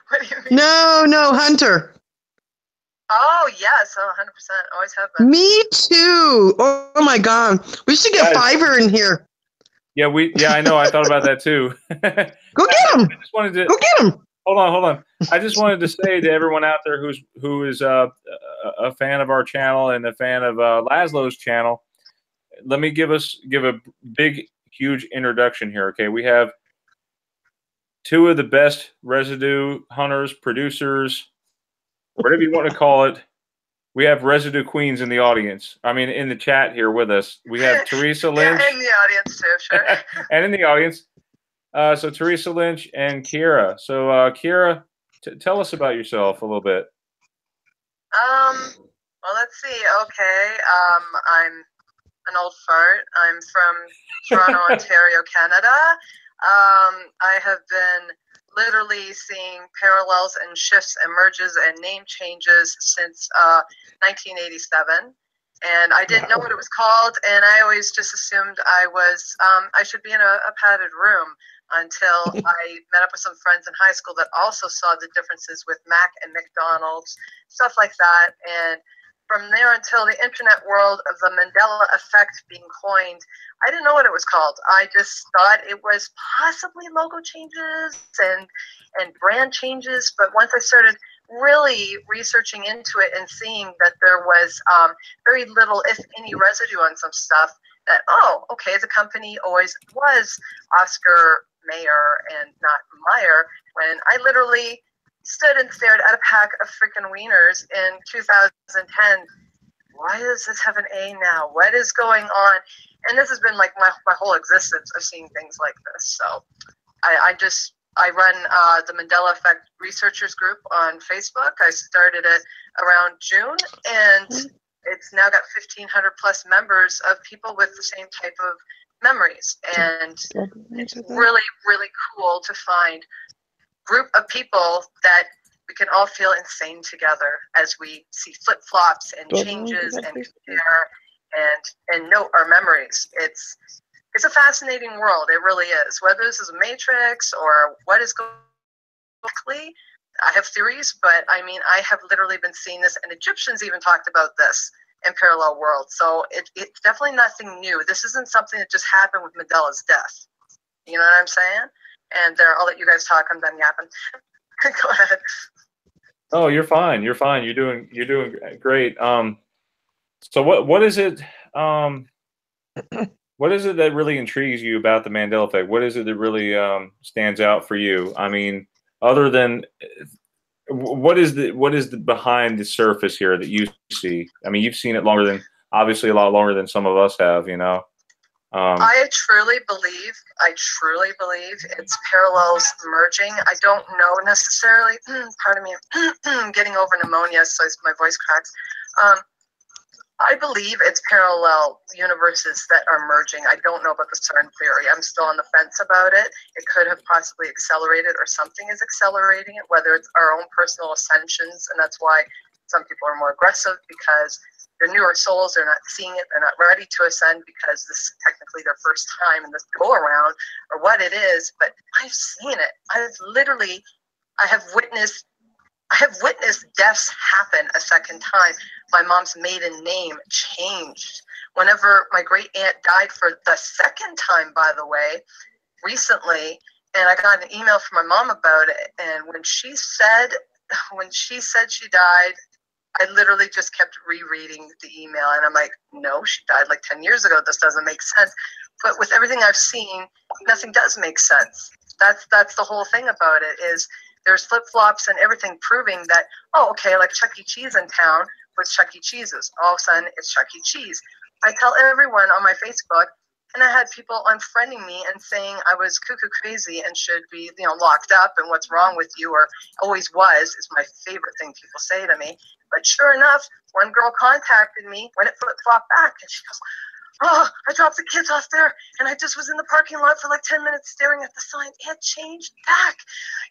What do you mean? No, Hunter. Oh, yes, 100%. Always have been. Me too. Oh my God. We should get Guys, Fiverr in here. yeah, I know. I thought about that too. I Go get him. just wanted to Go get him. hold on. I just wanted to say to everyone out there who is a fan of our channel and a fan of Laszlo's channel, let me give a big, huge introduction here. Okay, we have two of the best residue hunters, producers, whatever you want to call it. We have residue queens in the audience. I mean, in the chat here with us. We have Theresa Lynch. Yeah, in the audience too, sure. And in the audience. So Theresa Lynch and Kiera. So Kiera, tell us about yourself a little bit. Well, let's see. Okay, I'm an old fart. I'm from Toronto, Ontario, Canada. I have been literally seeing parallels and shifts and merges and name changes since 1987. And I didn't know what it was called, and I always just assumed I should be in a padded room until I met up with some friends in high school that also saw the differences with Mac and McDonald's, stuff like that. And from there until the internet world of the Mandela effect being coined, I didn't know what it was called. I just thought it was possibly logo changes and brand changes. But once I started really researching into it and seeing that there was very little, if any, residue on some stuff, that, oh, okay, the company always was Oscar Mayer and not Meyer, when I literally stood and stared at a pack of freaking wieners in 2010. Why does this have an A now? What is going on? And this has been like my whole existence of seeing things like this. So I run the Mandela Effect Researchers Group on Facebook. I started it around June, and it's now got 1,500 plus members of people with the same type of memories. And it's really, really cool to find group of people that we can all feel insane together as we see flip-flops and changes and compare and note our memories. It's a fascinating world. It really is. Whether this is a matrix or what is going on, I have theories, but I mean, I have literally been seeing this, and Egyptians even talked about this in parallel worlds. So it's definitely nothing new. This isn't something that just happened with Mandela's death. You know what I'm saying? And I'll let you guys talk. I'm done yapping. Go ahead. Oh, you're fine. You're fine. You're doing great. So what is it? What is it that really intrigues you about the Mandela effect? What is it that really stands out for you? I mean, other than what is the behind the surface here that you see? I mean, you've seen it obviously a lot longer than some of us have, you know. I truly believe it's parallels merging. I don't know necessarily. Pardon me, I'm getting over pneumonia, so my voice cracks. I believe it's parallel universes that are merging. I don't know about the CERN theory. I'm still on the fence about it. It could have possibly accelerated, or something is accelerating it, whether it's our own personal ascensions, and that's why some people are more aggressive, because their newer souls are not seeing it. They're not ready to ascend because this is technically their first time in this go around, or what it is. But I've seen it. I have witnessed deaths happen a second time. My mom's maiden name changed. Whenever my great aunt died for the second time, by the way, recently, and I got an email from my mom about it. And when she said she died, I literally just kept rereading the email, and I'm like, no, she died like 10 years ago. This doesn't make sense. But with everything I've seen, nothing does make sense. That's the whole thing about it, is there's flip-flops and everything proving that, oh, okay, like Chuck E. Cheese in town was Chuck E. Cheese's. All of a sudden, it's Chuck E. Cheese. I tell everyone on my Facebook, and I had people unfriending me and saying I was cuckoo crazy and should be, locked up, and what's wrong with you, or always was, is my favorite thing people say to me. But sure enough, one girl contacted me when it flip-flopped back, and she goes, oh, I dropped the kids off there, and I just was in the parking lot for like 10 minutes staring at the sign. It changed back.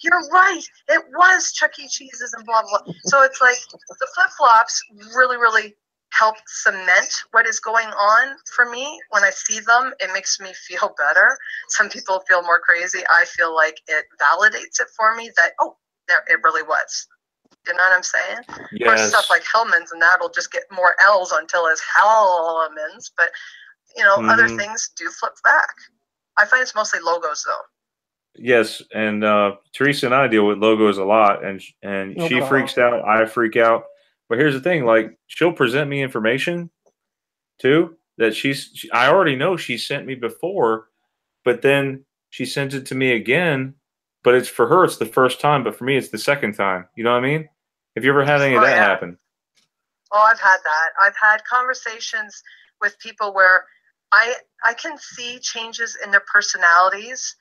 You're right. It was Chuck E. Cheese's and blah, blah, blah. So it's like the flip-flops really, really help cement what is going on for me. When I see them, it makes me feel better. Some people feel more crazy. I feel like it validates it for me that, oh, it really was. You know what I'm saying? Yes. Of course, stuff like Hellman's and that'll just get more L's until it's Hellman's. But, you know, other things do flip back. I find it's mostly logos, though. Yes, and Theresa and I deal with logos a lot, and she freaks out, I freak out. But here's the thing: like, she'll present me information too that I already know she sent me before, but then she sends it to me again. But it's for her, it's the first time, but for me, it's the second time. You know what I mean? Have you ever had any of that happen? Oh, I've had that. I've had conversations with people where I can see changes in their personalities,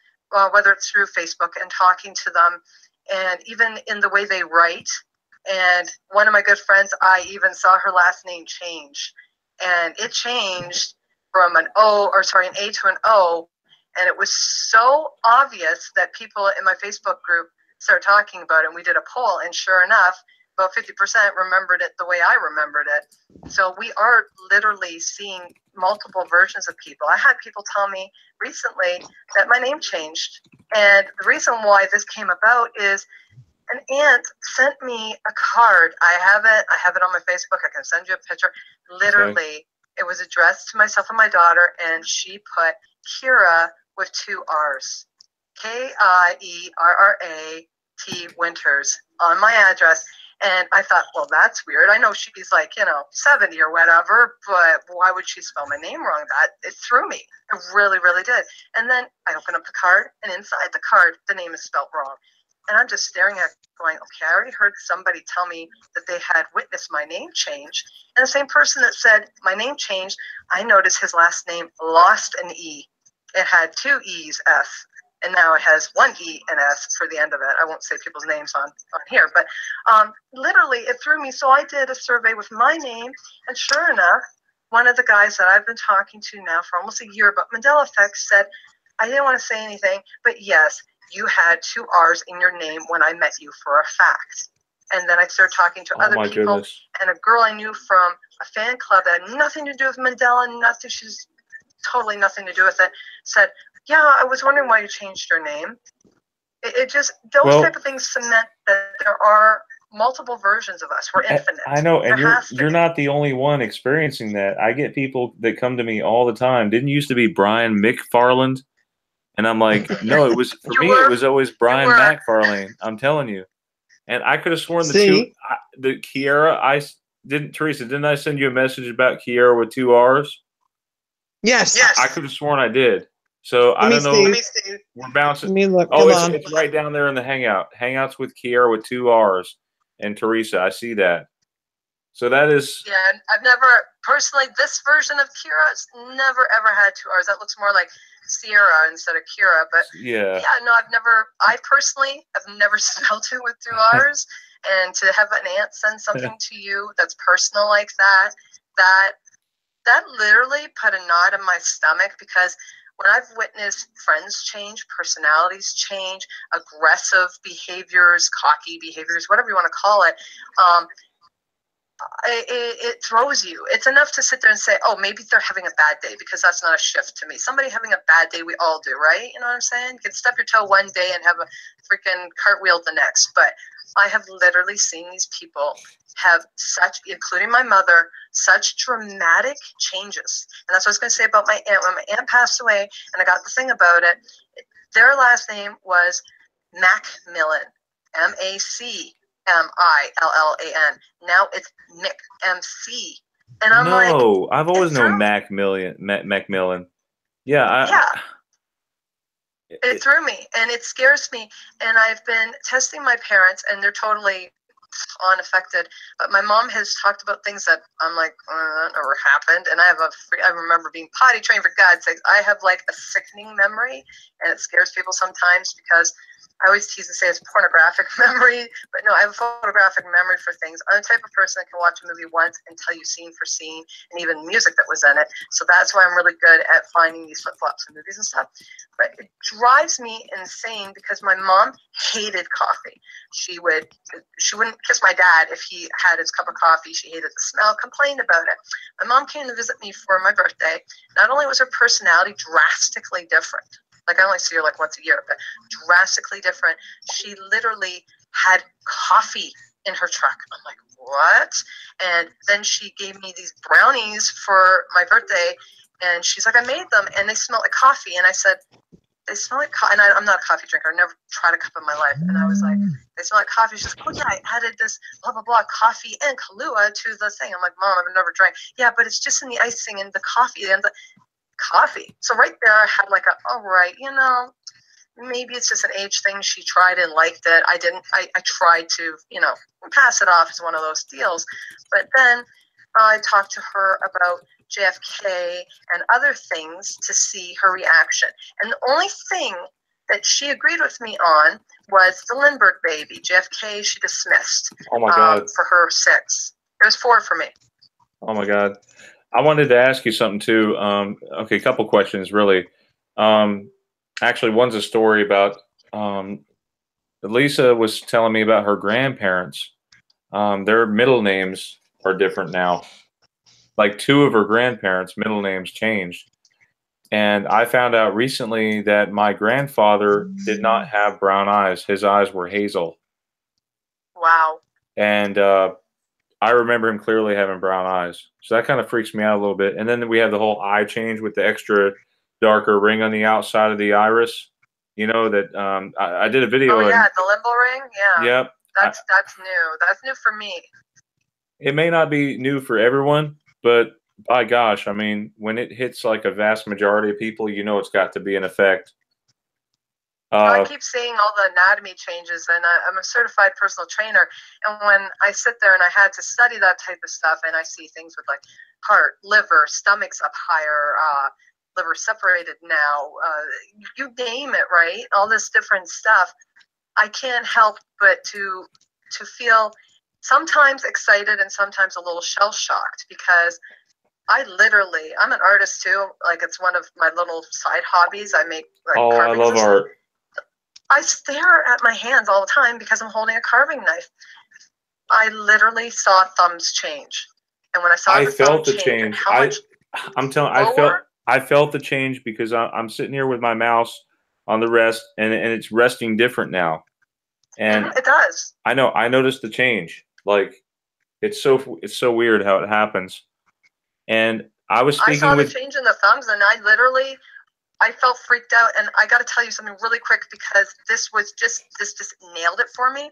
whether it's through Facebook and talking to them, and even in the way they write. And one of my good friends, I even saw her last name change, and it changed from an A to an O, and it was so obvious that people in my Facebook group started talking about it. And we did a poll, and sure enough, about 50% remembered it the way I remembered it. So we are literally seeing multiple versions of people. I had people tell me recently that my name changed. And the reason why this came about is an aunt sent me a card. I have it on my Facebook. I can send you a picture. Literally, it was addressed to myself and my daughter, and she put Kiera with 2 R's. K-I-E-R-R-A-T Winters on my address. And I thought, well, that's weird. I know she's like, 70 or whatever, but why would she spell my name wrong? It threw me. It really, really did. And then I opened up the card, and inside the card, the name is spelled wrong. And I'm just staring at it going, okay, I already heard somebody tell me that they had witnessed my name change. And the same person that said my name changed, I noticed his last name lost an E. It had 2 E's, F. And now it has 1 E and S for the end of it. I won't say people's names on here, but literally it threw me. So I did a survey with my name, and sure enough, one of the guys that I've been talking to now for almost a year about Mandela Effect said, I didn't want to say anything, but yes, you had 2 R's in your name when I met you for a fact. And then I started talking to other people, goodness. And a girl I knew from a fan club that had nothing to do with Mandela, nothing, she's totally nothing to do with it, said, yeah, I was wondering why you changed your name. It just, those type of things cement that there are multiple versions of us. We're infinite. I know, and you're not the only one experiencing that. I get people that come to me all the time. Didn't used to be Brian McFarland? And I'm like, no, it was, for me, it was always Brian McFarlane. I'm telling you. And I could have sworn the Kiera, Theresa, didn't I send you a message about Kiera with 2 R's? Yes. I could have sworn I did. So I don't know. We're bouncing. Let me look. It's right down there in the Hangout. Hangouts with Kiera with 2 R's and Theresa. I see that. So that is. Yeah, I've never personally, this version of Kiera's never ever had 2 R's. That looks more like Sierra instead of Kiera. But yeah, no, I personally have never spelled it with 2 R's. And to have an aunt send something to you that's personal like that literally put a knot in my stomach, because when I've witnessed friends change, personalities change, aggressive behaviors, cocky behaviors, whatever you want to call it, it throws you. It's enough to sit there and say, oh, maybe they're having a bad day, because that's not a shift to me. Somebody having a bad day, we all do, right? You know what I'm saying? You can stub your toe one day and have a freaking cartwheel the next. But I have literally seen these people have such, including my mother, such dramatic changes. And that's what I was going to say about my aunt. When my aunt passed away, and I got the thing about it, their last name was Macmillan, Macmillan. Now it's Mick, MC. And I'm like, I've always known Macmillan. Yeah. It threw me, and it scares me. And I've been testing my parents, and they're totally unaffected. But my mom has talked about things that I'm like, that never happened. And I remember being potty trained, for God's sake. I have like a sickening memory, and it scares people sometimes, because I always tease and say it's pornographic memory, but no, I have a photographic memory for things. I'm the type of person that can watch a movie once and tell you scene for scene, and even music that was in it. So that's why I'm really good at finding these flip-flops in movies and stuff. But it drives me insane, because my mom hated coffee. She wouldn't kiss my dad if he had his cup of coffee. She hated the smell, complained about it. My mom came to visit me for my birthday. Not only was her personality drastically different, like I only see her like once a year, but drastically different. She literally had coffee in her truck. I'm like, what? And then she gave me these brownies for my birthday, and she's like, I made them, and they smell like coffee. And I said, they smell like coffee. And I'm not a coffee drinker. I've never tried a cup in my life. And I was like, they smell like coffee. She's like, oh, yeah, I added this blah, blah, blah, coffee and Kahlua to the thing. I'm like, Mom, I've never drank. Yeah, but it's just in the icing and the coffee and the coffee. So right there, I had like all right, maybe it's just an age thing. She tried and liked it. I didn't. I tried to, pass it off as one of those deals. But then I talked to her about JFK and other things to see her reaction. And the only thing that she agreed with me on was the Lindbergh baby. JFK, she dismissed. Oh my God. For her 6. It was 4 for me. Oh my God. I wanted to ask you something too. Okay, a couple questions really. Actually, one's a story about Lisa was telling me about her grandparents. Their middle names are different now. Like 2 of her grandparents' middle names changed. And I found out recently that my grandfather did not have brown eyes. His eyes were hazel. Wow. And I remember him clearly having brown eyes. So that kind of freaks me out a little bit. And then we have the whole eye change with the extra darker ring on the outside of the iris. That I did a video. Oh, yeah, the limbo ring? Yeah. Yep. That's new. That's new for me. It may not be new for everyone, but by gosh, I mean, when it hits like a vast majority of people, it's got to be an effect. I keep seeing all the anatomy changes, and I'm a certified personal trainer. And when I sit there and I had to study that type of stuff, and I see things with like heart, liver, stomachs up higher, liver separated now, you name it, right? All this different stuff. I can't help but to feel sometimes excited and sometimes a little shell-shocked, because I'm an artist too. Like, it's one of my little side hobbies. I make I love art. I stare at my hands all the time because I'm holding a carving knife. I literally saw thumbs change, and when I saw I felt the change. I'm telling. I felt the change because I'm sitting here with my mouse on the rest, and it's resting different now. And it does. I know. I noticed the change. Like, it's so weird how it happens. And I was speaking I saw the change in the thumbs, and I felt freaked out. And I got to tell you something really quick, because this just nailed it for me.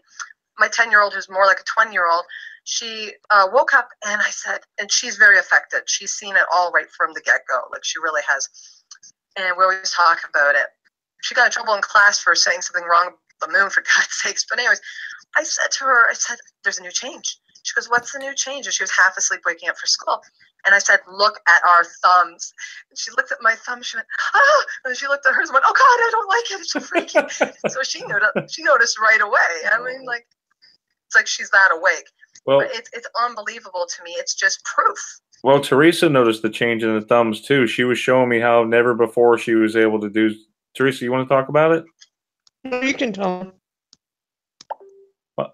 My 10-year-old, who's more like a 20-year-old, she woke up, and I said, and she's very affected. She's seen it all right from the get-go. Like, she really has. And we always talk about it. She got in trouble in class for saying something wrong about the moon, for God's sakes. But anyways, I said to her, there's a new change. She goes, what's the new change? And she was half asleep waking up for school. And I said, look at our thumbs. And she looked at my thumb. She went, ah! And she looked at hers and went, oh, God, I don't like it. It's so freaky. So she noticed right away. I mean, like, it's like she's that awake. Well, but it's unbelievable to me. It's just proof. Well, Theresa noticed the change in the thumbs, too. She was showing me how never before she was able to do. Theresa, you want to talk about it? No, you can tell.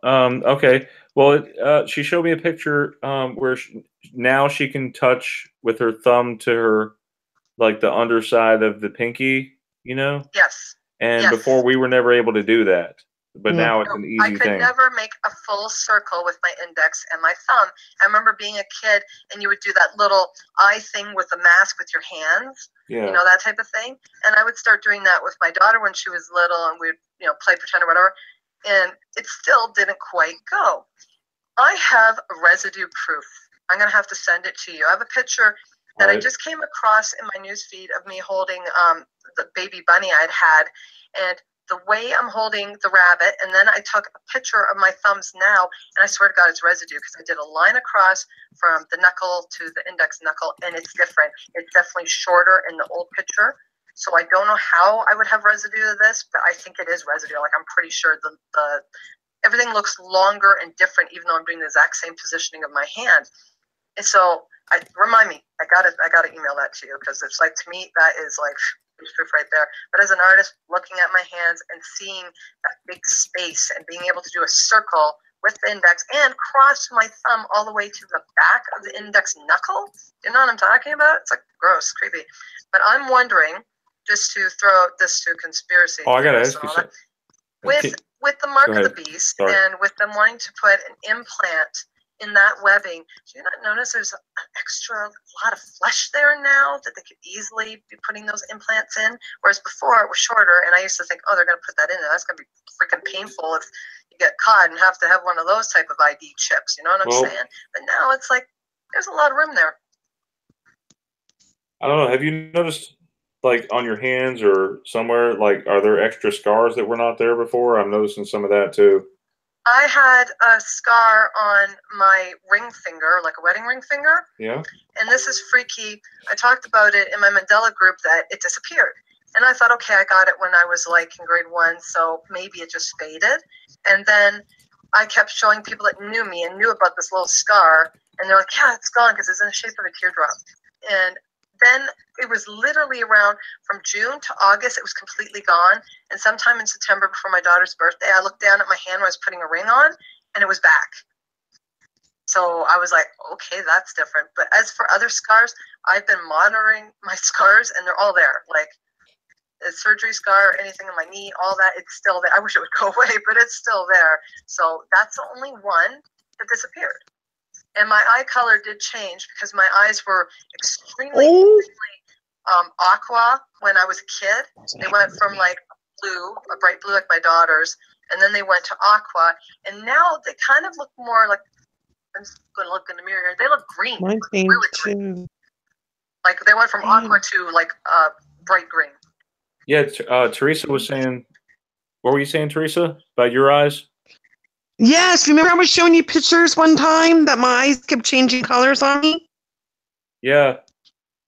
Okay. Well, she showed me a picture where now she can touch with her thumb to her, like, the underside of the pinky, Yes. And before we were never able to do that. But now it's an easy thing. I could never make a full circle with my index and my thumb. I remember being a kid, and you would do that little eye thing with the mask with your hands, that type of thing. And I would start doing that with my daughter when she was little, and we'd, play pretend or whatever. And it still didn't quite go. I have residue proof. I'm going to have to send it to you. I have a picture that I just came across in my news feed of me holding the baby bunny I'd had, and the way I'm holding the rabbit, and then I took a picture of my thumbs now, and I swear to God, it's residue, because I did a line across from the knuckle to the index knuckle, and it's different. It's definitely shorter in the old picture. So I don't know how I would have residue of this, but I think it is residue. Like, I'm pretty sure the everything looks longer and different, even though I'm doing the exact same positioning of my hand. And so, remind me, I gotta email that to you, because it's like, to me, that is like proof right there. But as an artist, looking at my hands and seeing that big space and being able to do a circle with the index and cross my thumb all the way to the back of the index knuckle, you know what I'm talking about? It's like gross, creepy. But I'm wondering, just to throw this to conspiracy. Oh, I gotta ask you something. With with the mark of the beast, and with them wanting to put an implant in that webbing, do you not notice there's an extra lot of flesh there now that they could easily be putting those implants in? Whereas before it was shorter, and I used to think, oh, they're going to put that in there. That's going to be freaking painful if you get caught and have to have one of those type of ID chips. You know what I'm saying? But now it's like there's a lot of room there. I don't know. Have you noticed, like, on your hands or somewhere, like, are there extra scars that were not there before? I'm noticing some of that too. I had a scar on my ring finger, like a wedding ring finger. Yeah. And this is freaky. I talked about it in my Mandela group that it disappeared. And I thought, okay, I got it when I was like in grade 1, so maybe it just faded. And then I kept showing people that knew me and knew about this little scar. And they're like, yeah, it's gone because it's in the shape of a teardrop. And then it was literally around from June to August, it was completely gone. And sometime in September before my daughter's birthday, I looked down at my hand when I was putting a ring on, and it was back. So I was like, okay, that's different. But as for other scars, I've been monitoring my scars, and they're all there. Like a surgery scar, anything on my knee, all that, it's still there. I wish it would go away, but it's still there. So that's the only one that disappeared. And my eye color did change because my eyes were extremely aqua when I was a kid. They went from like blue, a bright blue like my daughter's, and then they went to aqua. And now they kind of look more like, I'm just going to look in the mirror here. They look green. Mine like, really green. too. Like they went from aqua to like bright green. Yeah, Theresa was saying, what were you saying, Theresa, about your eyes? Yes, remember I was showing you pictures one time that my eyes kept changing colors on me? Yeah,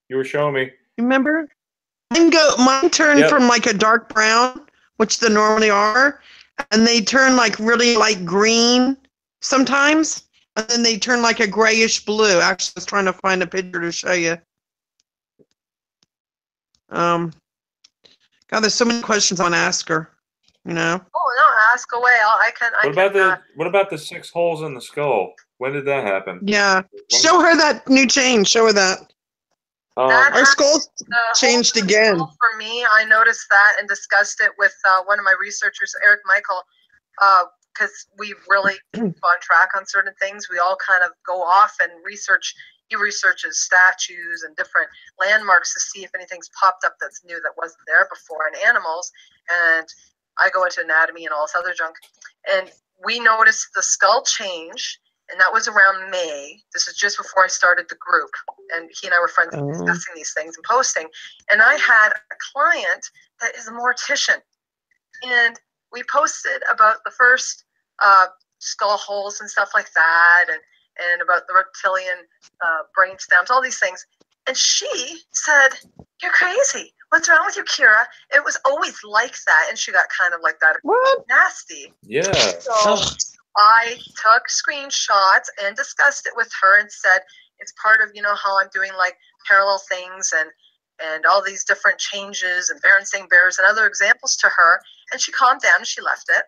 you were showing me. Remember? Mine turned from like a dark brown, which they normally are, and they turn like really light green sometimes, and then they turn like a grayish blue. Actually, I was trying to find a picture to show you. God, there's so many questions I want to ask her. You know? Oh no, ask away. What about the 6 holes in the skull? When did that happen? Yeah, show her that new change. Show her that. Our skull changed again. For me, I noticed that and discussed it with one of my researchers, Eric Michael, because we really keep on track on certain things. We all kind of go off and research. He researches statues and different landmarks to see if anything's popped up that's new that wasn't there before in animals. And I go into anatomy and all this other junk. And we noticed the skull change, and that was around May. This is just before I started the group. And he and I were friends discussing these things and posting. And I had a client that is a mortician. And we posted about the first skull holes and stuff like that, and about the reptilian brain stems, all these things. And she said, "You're crazy. What's wrong with you, Kiera? It was always like that." And she got kind of like that. What? Nasty. Yeah. So I took screenshots and discussed it with her and said, it's part of, how I'm doing like parallel things and all these different changes and Berenstain Bears and other examples to her. And she calmed down and she left it.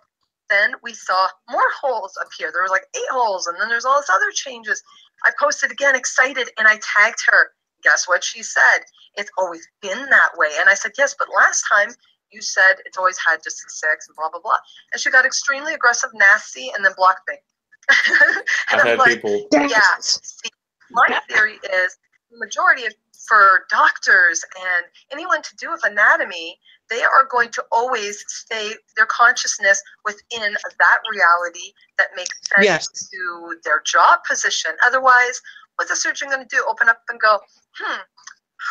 Then we saw more holes appear. There was like 8 holes, and then there's all this other changes. I posted again, excited, and I tagged her. Guess what she said? It's always been that way. And I said, yes, but last time you said it's always had just a 6 and blah, blah, blah. And she got extremely aggressive, nasty, and then blocked me. And I've had people. Yeah. See, my theory is the majority of, for doctors and anyone to do with anatomy, they are going to always stay their consciousness within that reality that makes sense to their job position. Otherwise, what's the surgeon going to do? Open up and go,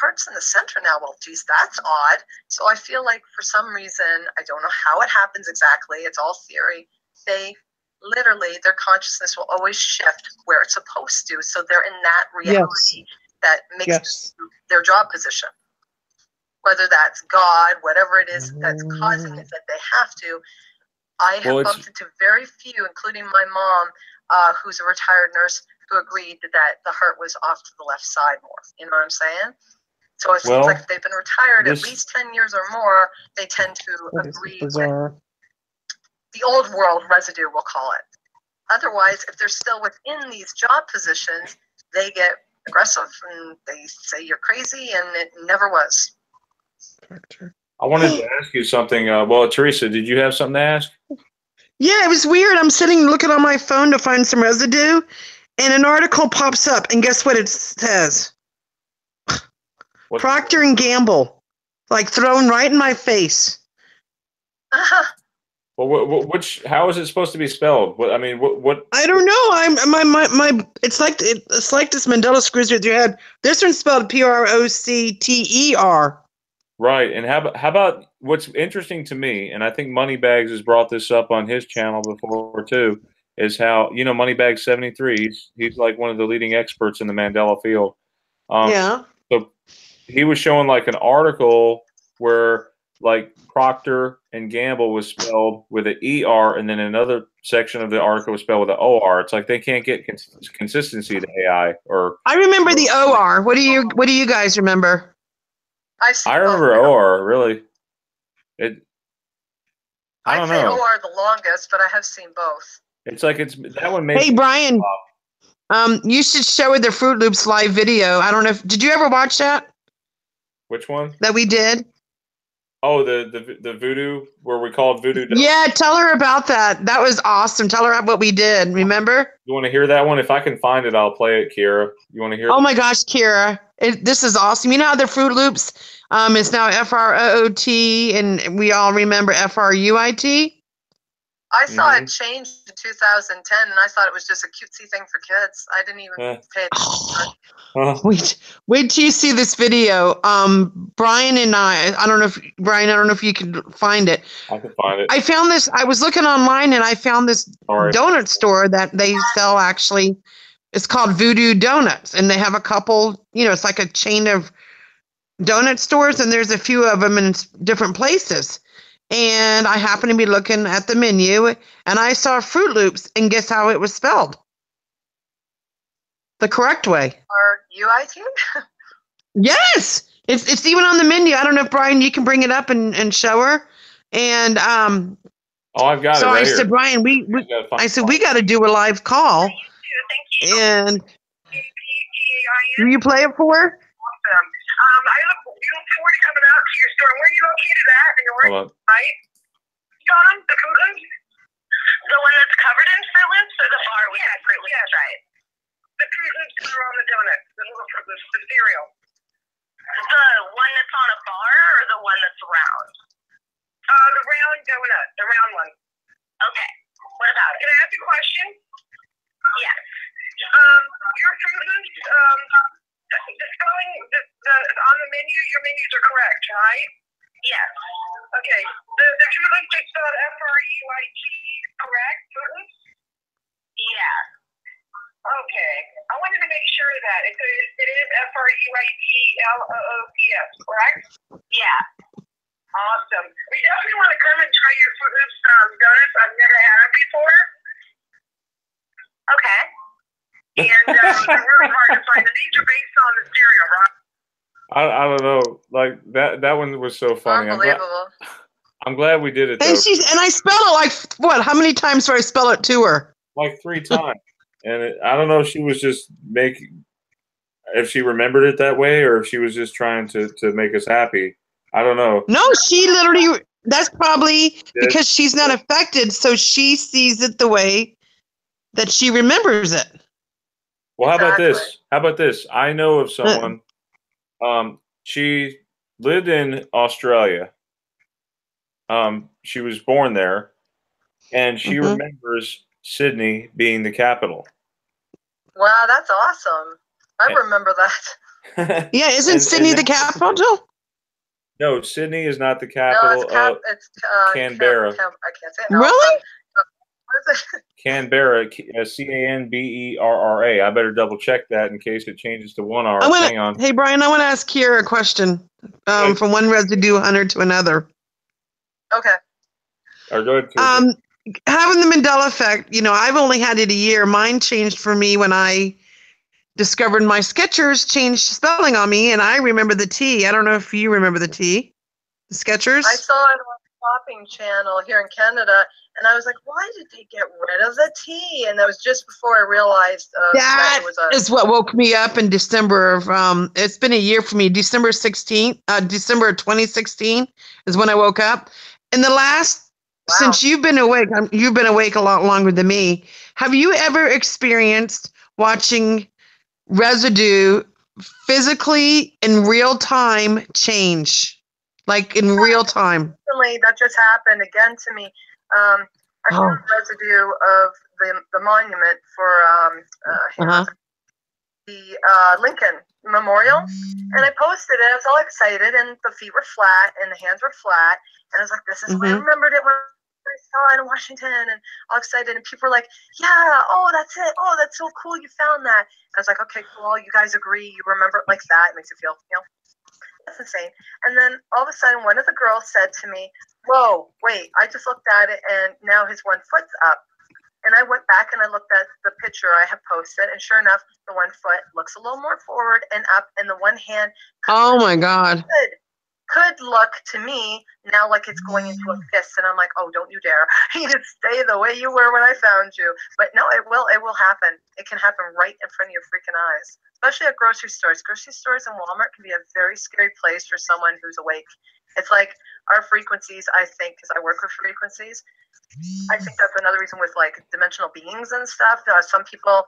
heart's in the center now. Well, geez, that's odd. So I feel like for some reason, I don't know how it happens exactly. It's all theory. They literally, their consciousness will always shift where it's supposed to. So they're in that reality that makes their job position. Whether that's God, whatever it is that's causing it that they have to. I have bumped into very few, including my mom, who's a retired nurse, who agreed that the heart was off to the left side more. You know what I'm saying? So it seems like if they've been retired at least 10 years or more, they tend to agree with the old world residue, we'll call it. Otherwise, if they're still within these job positions, they get aggressive and they say you're crazy, and it never was. I wanted to ask you something. Well, Theresa, did you have something to ask? Yeah, it was weird. I'm sitting looking on my phone to find some residue, and an article pops up, and guess what it says? Procter and Gamble, like thrown right in my face. Well, how is it supposed to be spelled? What? I don't know. My. It's like this Mandela screws with your head. This one's spelled Procter. Right, and how about what's interesting to me, and I think Moneybags has brought this up on his channel before too, is how Moneybags 73. He's like one of the leading experts in the Mandela field. Yeah. So he was showing like an article where like Procter and Gamble was spelled with an ER, and then another section of the article was spelled with an OR. It's like they can't get consistency to AI. I remember the OR. What do you guys remember? I remember OR really. I don't know. I'd say OR the longest, but I have seen both. It's like that one makes. Hey Brian, you should show her the Fruit Loops live video. I don't know. Did you ever watch that? Which one? That we did. Oh, the voodoo where we called voodoo. Yeah, tell her about that. That was awesome. Tell her what we did. Remember? You want to hear that one? If I can find it, I'll play it, Kiera. You want to hear? Oh my gosh, Kiera, this is awesome. You know how the Fruit Loops is now FROOT, and we all remember FRUIT. I saw it changed in 2010, and I thought it was just a cutesy thing for kids. I didn't even pay attention. Wait till you see this video. Brian and I don't know if you can find it. I can find it. I found this. I was looking online, and I found this donut store that they sell. Actually, it's called Voodoo Donuts, and they have a couple. It's like a chain of donut stores, and there's a few of them in different places. And I happened to be looking at the menu, and I saw Fruit Loops, and guess how it was spelled? The correct way. R-U-I-T? Yes! It's even on the menu. I don't know if, Brian, you can bring it up and show her. And I've got so it right I said, Brian, we got to do a live call. Thank you. And will you play it for her? Awesome. You look forward to coming out to your store. Where are you located at? In your right? You got them? The Fruit Loops? The one that's covered in Fruit Loops or the bar with the Fruit Loops? Right. The Fruit Loops that are on the donuts, the little Fruit Loops, the cereal. The one that's on a bar or the one that's round? The round donut, the round one. Okay. What about it? Can I ask you a question? Yes. Your Fruit Loops, the spelling on the menu, your menus are correct, right? Yes. Okay. The Fruit Loops are spelled F-R-U-I-T, correct? Fruit Loops? Yeah. Okay. I wanted to make sure that it is F-R-U-I-T-L-O-O-P-S, correct? Yeah. Awesome. We definitely want to come and try your Fruit Loops donuts. I've never had them before. Okay. And they're really hard to find. And these are based on the cereal, right? I don't know. Like that one was so funny. Unbelievable. I'm glad we did it. Though. And I spell it like what? How many times do I spell it to her? Like 3 times. And I don't know if she was just if she remembered it that way, or if she was just trying to make us happy. I don't know. No, she literally. That's probably because she's not affected, so she sees it the way that she remembers it. Well, how about this? How about this? I know of someone. She lived in Australia. She was born there, and she remembers Sydney being the capital. Wow, that's awesome. I remember that. Yeah, isn't Sydney the capital? No, Sydney is not the capital. No, it's Canberra. I can't say it. No, really? What is it? Canberra, Canberra. I better double check that in case it changes to 1 R. Hang on. Hey, Brian, I want to ask Kiera a question from one residue hunter to another. Okay. Or go ahead. Having the Mandela effect, I've only had it a year. Mine changed for me when I discovered my Skechers changed spelling on me, and I remember the T. I don't know if you remember the T. The Skechers? I saw it on the shopping channel here in Canada, and I was like, why did they get rid of the T? And that was just before I realized that it was is what woke me up in December of, it's been a year for me. December 16th, December of 2016 is when I woke up. And the last since you've been awake a lot longer than me. Have you ever experienced watching residue physically in real time change? Like in real time? Recently, that just happened again to me. I found residue of the monument for the Lincoln Memorial, and I posted it. I was all excited, and the feet were flat, and the hands were flat, and I was like, "This is why I remembered it when I saw it in Washington," and all excited. And people were like, "Yeah, oh, that's it. Oh, that's so cool. You found that." And I was like, "Okay, cool. You guys agree. You remember it like that. It makes you feel, that's insane." And then all of a sudden, one of the girls said to me, "Whoa, wait! I just looked at it, and now his one foot's up." And I went back and I looked at the picture I have posted, and sure enough, the one foot looks a little more forward and up, and the one hand. Oh my God! Could look to me now like it's going into a fist, and I'm like, "Oh, don't you dare! You stay the way you were when I found you." But no, it will. It will happen. It can happen right in front of your freaking eyes, especially at grocery stores. Grocery stores and Walmart can be a very scary place for someone who's awake. It's like our frequencies. I think, because I work with frequencies. I think that's another reason with like dimensional beings and stuff. Some people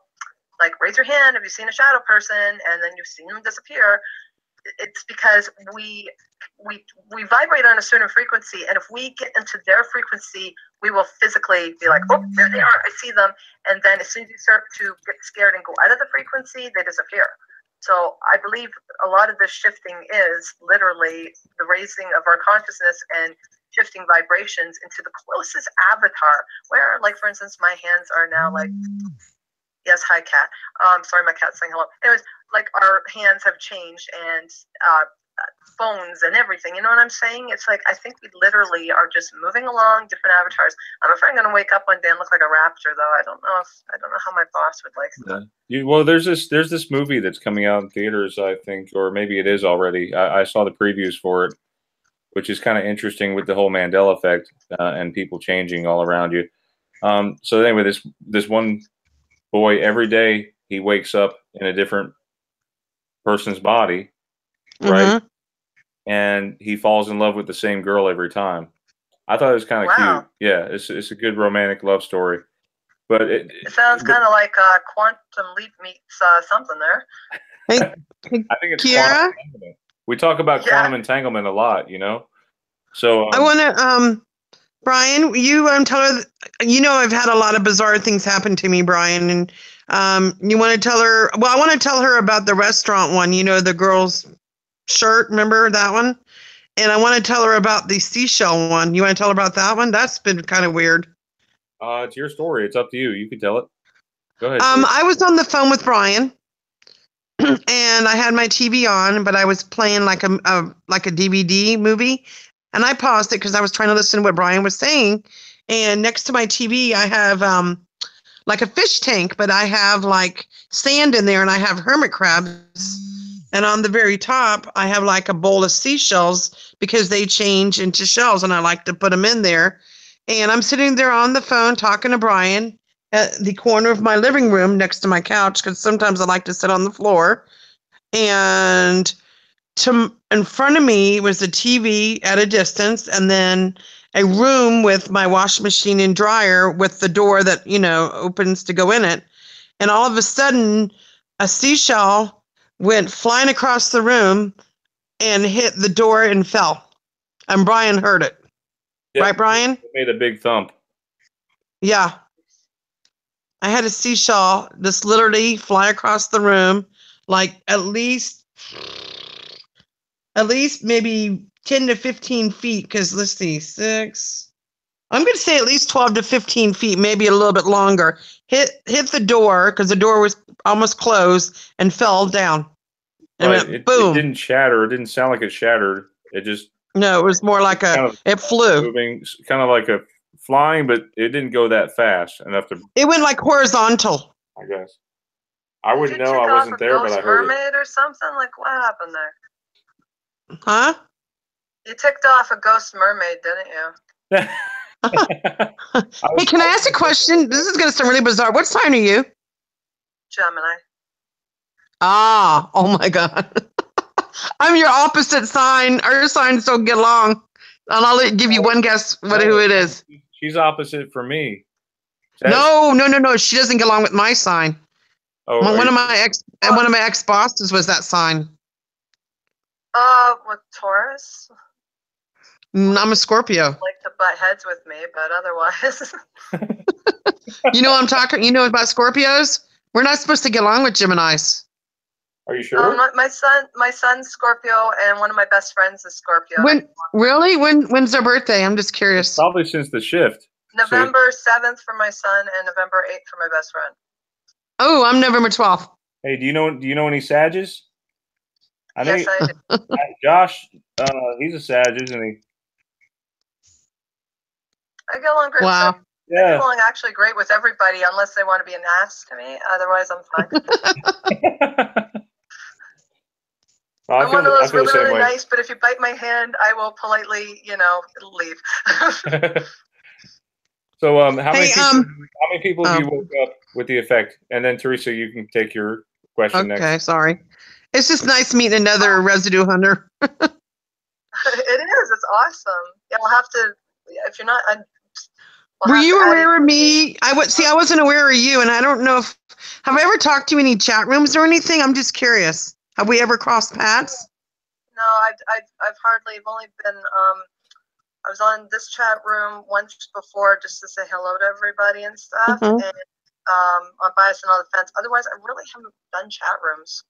like raise your hand. Have you seen a shadow person? And then you've seen them disappear. It's because we vibrate on a certain frequency, and if we get into their frequency, we will physically be like, "Oh, there they are. I see them." And then as soon as you start to get scared and go out of the frequency, they disappear. So I believe a lot of this shifting is literally the raising of our consciousness and shifting vibrations into the closest avatar, where, like, for instance, my hands are now like, yes, hi, cat. Sorry, my cat's saying hello. Anyways, like, our hands have changed, and phones and everything. You know what I'm saying? It's like, I think we literally are just moving along different avatars. I'm afraid I'm going to wake up one day and look like a raptor, though. I don't know how my boss would like that. Yeah. Well, there's this movie that's coming out in theaters, I think, or maybe it is already. I saw the previews for it, which is kind of interesting with the whole Mandela effect and people changing all around you. So anyway, this one boy, every day he wakes up in a different person's body, right? And he falls in love with the same girl every time. I thought it was kind of cute. Yeah, it's a good romantic love story. But it sounds kind of like Quantum Leap meets something there. Hey, I think it's Kiera? We talk about quantum entanglement a lot, So I want to, Brian, you tell her. I've had a lot of bizarre things happen to me, Brian, and you want to tell her. Well, I want to tell her about the restaurant one. The girl's shirt. Remember that one? And I want to tell her about the seashell one. You want to tell her about that one? That's been kind of weird. It's your story. It's up to you. You can tell it. Go ahead. I was on the phone with Brian, and I had my TV on, but I was playing like a DVD movie, and I paused it because I was trying to listen to what Brian was saying. And next to my TV, I have like a fish tank, but I have like sand in there, and I have hermit crabs. And on the very top, I have like a bowl of seashells because they change into shells, and I like to put them in there. And I'm sitting there on the phone talking to Brian at the corner of my living room next to my couch, because sometimes I like to sit on the floor. And in front of me was a TV at a distance, and then a room with my washing machine and dryer with the door that, opens to go in it. And all of a sudden, a seashell went flying across the room and hit the door and fell. And Brian heard it. Yep. Right, Brian? It made a big thump. Yeah. I had a seashell just literally fly across the room, like at least maybe 10 to 15 feet, because let's see, 6. I'm going to say at least 12 to 15 feet, maybe a little bit longer. Hit the door, because the door was almost closed, and fell down. And went, boom. It didn't shatter. It didn't sound like it shattered. It just... No, it was more like it flew. Moving, kind of like a flying, but it didn't go that fast enough to... It went like horizontal. I guess. I wouldn't know. I wasn't there, but I heard it. Mermaid or something? Like, what happened there? Huh? You ticked off a ghost mermaid, didn't you? Hey, can I ask a question? This is going to sound really bizarre. What sign are you? Gemini. Ah, oh my God. I'm your opposite sign. Our signs don't get along. And I'll give you one guess who it is. She's opposite for me. No. She doesn't get along with my sign. Oh, one of my ex bosses was that sign. With Taurus? I'm a Scorpio. Like to butt heads with me, but otherwise. You know what I'm talking? You know about Scorpios? We're not supposed to get along with Geminis. Are you sure? My son's Scorpio, and one of my best friends is Scorpio. When's their birthday? I'm just curious. It's probably since the shift. November 7th for my son, and November 8th for my best friend. Oh, I'm November 12th. Hey, do you know any Sages? Yes, I do. Josh, he's a Sag, isn't he? I get along great. Wow. I get along actually great with everybody, unless they want to be an ass to me. Otherwise, I'm fine. I'm one of those really nice, but if you bite my hand, I will politely, leave. So, how many people have you woke up with the effect? And then, Theresa, you can take your question next. Okay, sorry. It's just nice meeting another residue hunter. It is. It's awesome. You'll have to, if you're not. Were you aware of me? I wasn't aware of you, and I don't know if. Have I ever talked to you in any chat rooms or anything? I'm just curious. Have we ever crossed paths? No, I've hardly. I've only been. I was on this chat room once before just to say hello to everybody and stuff, and on Bias and All the Fence. Otherwise, I really haven't done chat rooms.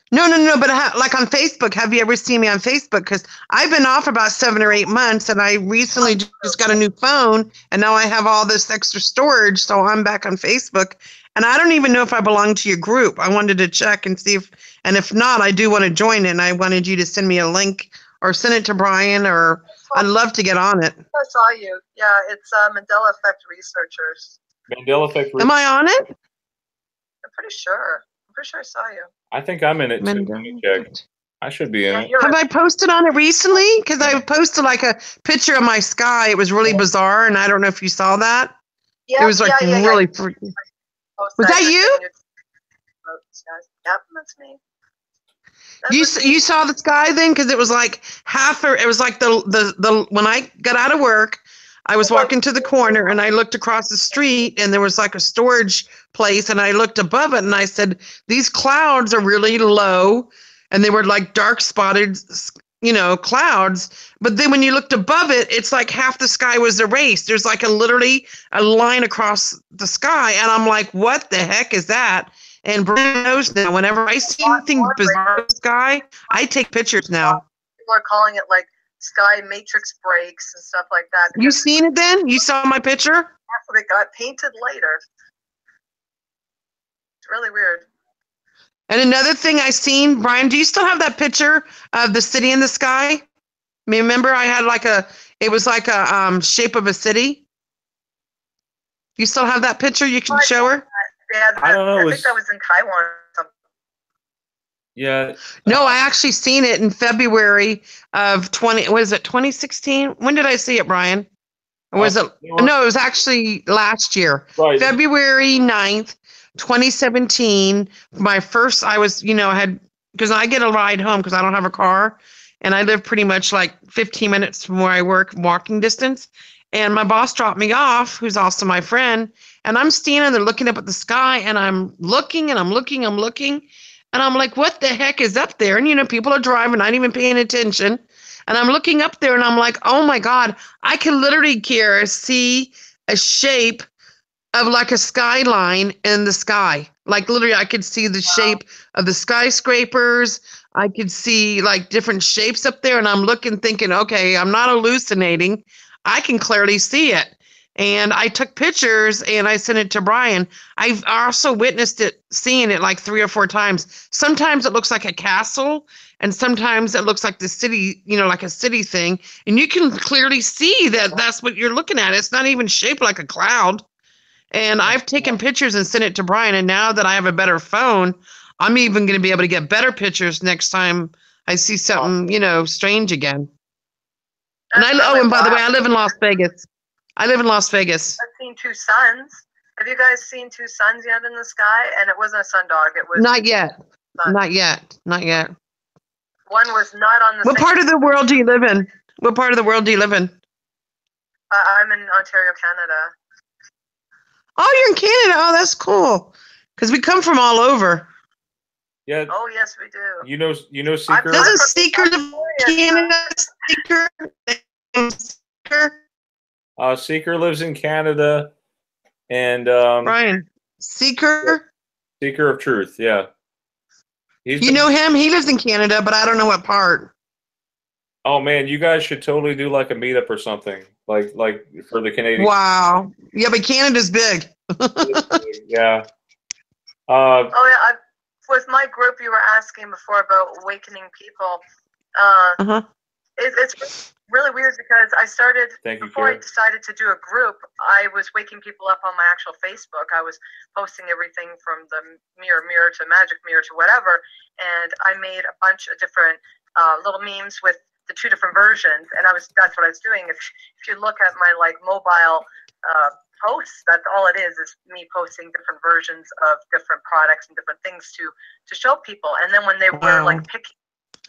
No. But like on Facebook, have you ever seen me on Facebook? Because I've been off about 7 or 8 months, and I recently just got a new phone, and now I have all this extra storage, so I'm back on Facebook. And I don't even know if I belong to your group. I wanted to check and see if not, I do want to join it. And I wanted you to send me a link or send it to Brian, or I'd love to get on it. I saw you. Yeah, it's Mandela Effect Researchers. Mandela Effect Researchers. Am I on it? I'm pretty sure. I'm pretty sure I saw you. I think I'm in it too. Let me check. I should be in it. Have I posted on it recently? Because I posted like a picture of my sky. It was really bizarre, and I don't know if you saw that. Yeah, it was like really freaky. Was that you? Yep, that's me. You saw the sky then? Because it was like it was like the when I got out of work, I was walking to the corner and I looked across the street and there was like a storage place, and I looked above it and I said, these clouds are really low, and they were like dark spotted, clouds. But then when you looked above it, it's like half the sky was erased. There's like literally a line across the sky. And I'm like, what the heck is that? And Brian knows now, whenever I see anything bizarre in the sky, I take pictures now. People are calling it like sky matrix breaks and stuff like that. You seen it then? You saw my picture? It got painted later. It's really weird. And another thing I seen, Brian, do you still have that picture of the city in the sky? Remember I had it was like a shape of a city? You still have that picture you can show her? Yeah, I don't know. I think that was in Taiwan or something. Yeah. No, I actually seen it in February of 2016? When did I see it, Brian? Or was it? No, it was actually last year. Right. February 9th, 2017. My first, I was, because I get a ride home because I don't have a car, and I live pretty much like 15 minutes from where I work, walking distance. And my boss dropped me off, who's also my friend, and I'm standing there looking up at the sky, and I'm looking and I'm looking, and I'm like, what the heck is up there? And people are driving, not even paying attention. And I'm looking up there and I'm like, oh my God, I can literally, Kiera, see a shape of like a skyline in the sky. Like literally I could see the shape of the skyscrapers. I could see like different shapes up there, and I'm looking thinking, okay, I'm not hallucinating. I can clearly see it. And I took pictures and I sent it to Brian. I've also witnessed seeing it like 3 or 4 times. Sometimes it looks like a castle, and sometimes it looks like the city, like a city thing. And you can clearly see that that's what you're looking at. It's not even shaped like a cloud. And I've taken pictures and sent it to Brian. And now that I have a better phone, I'm even going to be able to get better pictures next time I see something, strange again. And and by the way, I live in Las Vegas. I've seen 2 suns. Have you guys seen 2 suns yet in the sky? And it wasn't a sundog. It was not yet. Sun. Not yet. One was not on the. What part of the world do you live in? I'm in Ontario, Canada. Oh, you're in Canada. Oh, that's cool. Because we come from all over. Yeah. Oh, yes, we do. You know, Seeker. Doesn't Seeker live in Canada? Seeker. Seeker lives in Canada, and Brian, Seeker. Seeker of Truth. Yeah. You know him? He lives in Canada, but I don't know what part. Oh man, you guys should totally do like a meetup or something, like for the Canadian. Wow. Yeah, but Canada's big. Yeah. Oh yeah, with my group, you were asking before about awakening people. It's really weird because I started before I decided to do a group. I was waking people up on my actual Facebook. I was posting everything from the mirror to magic mirror to whatever, and I made a bunch of different little memes with the two different versions, and that's what I was doing. If you look at my like mobile posts, that's all it is me posting different versions of different products and different things to show people. And then when they were like picking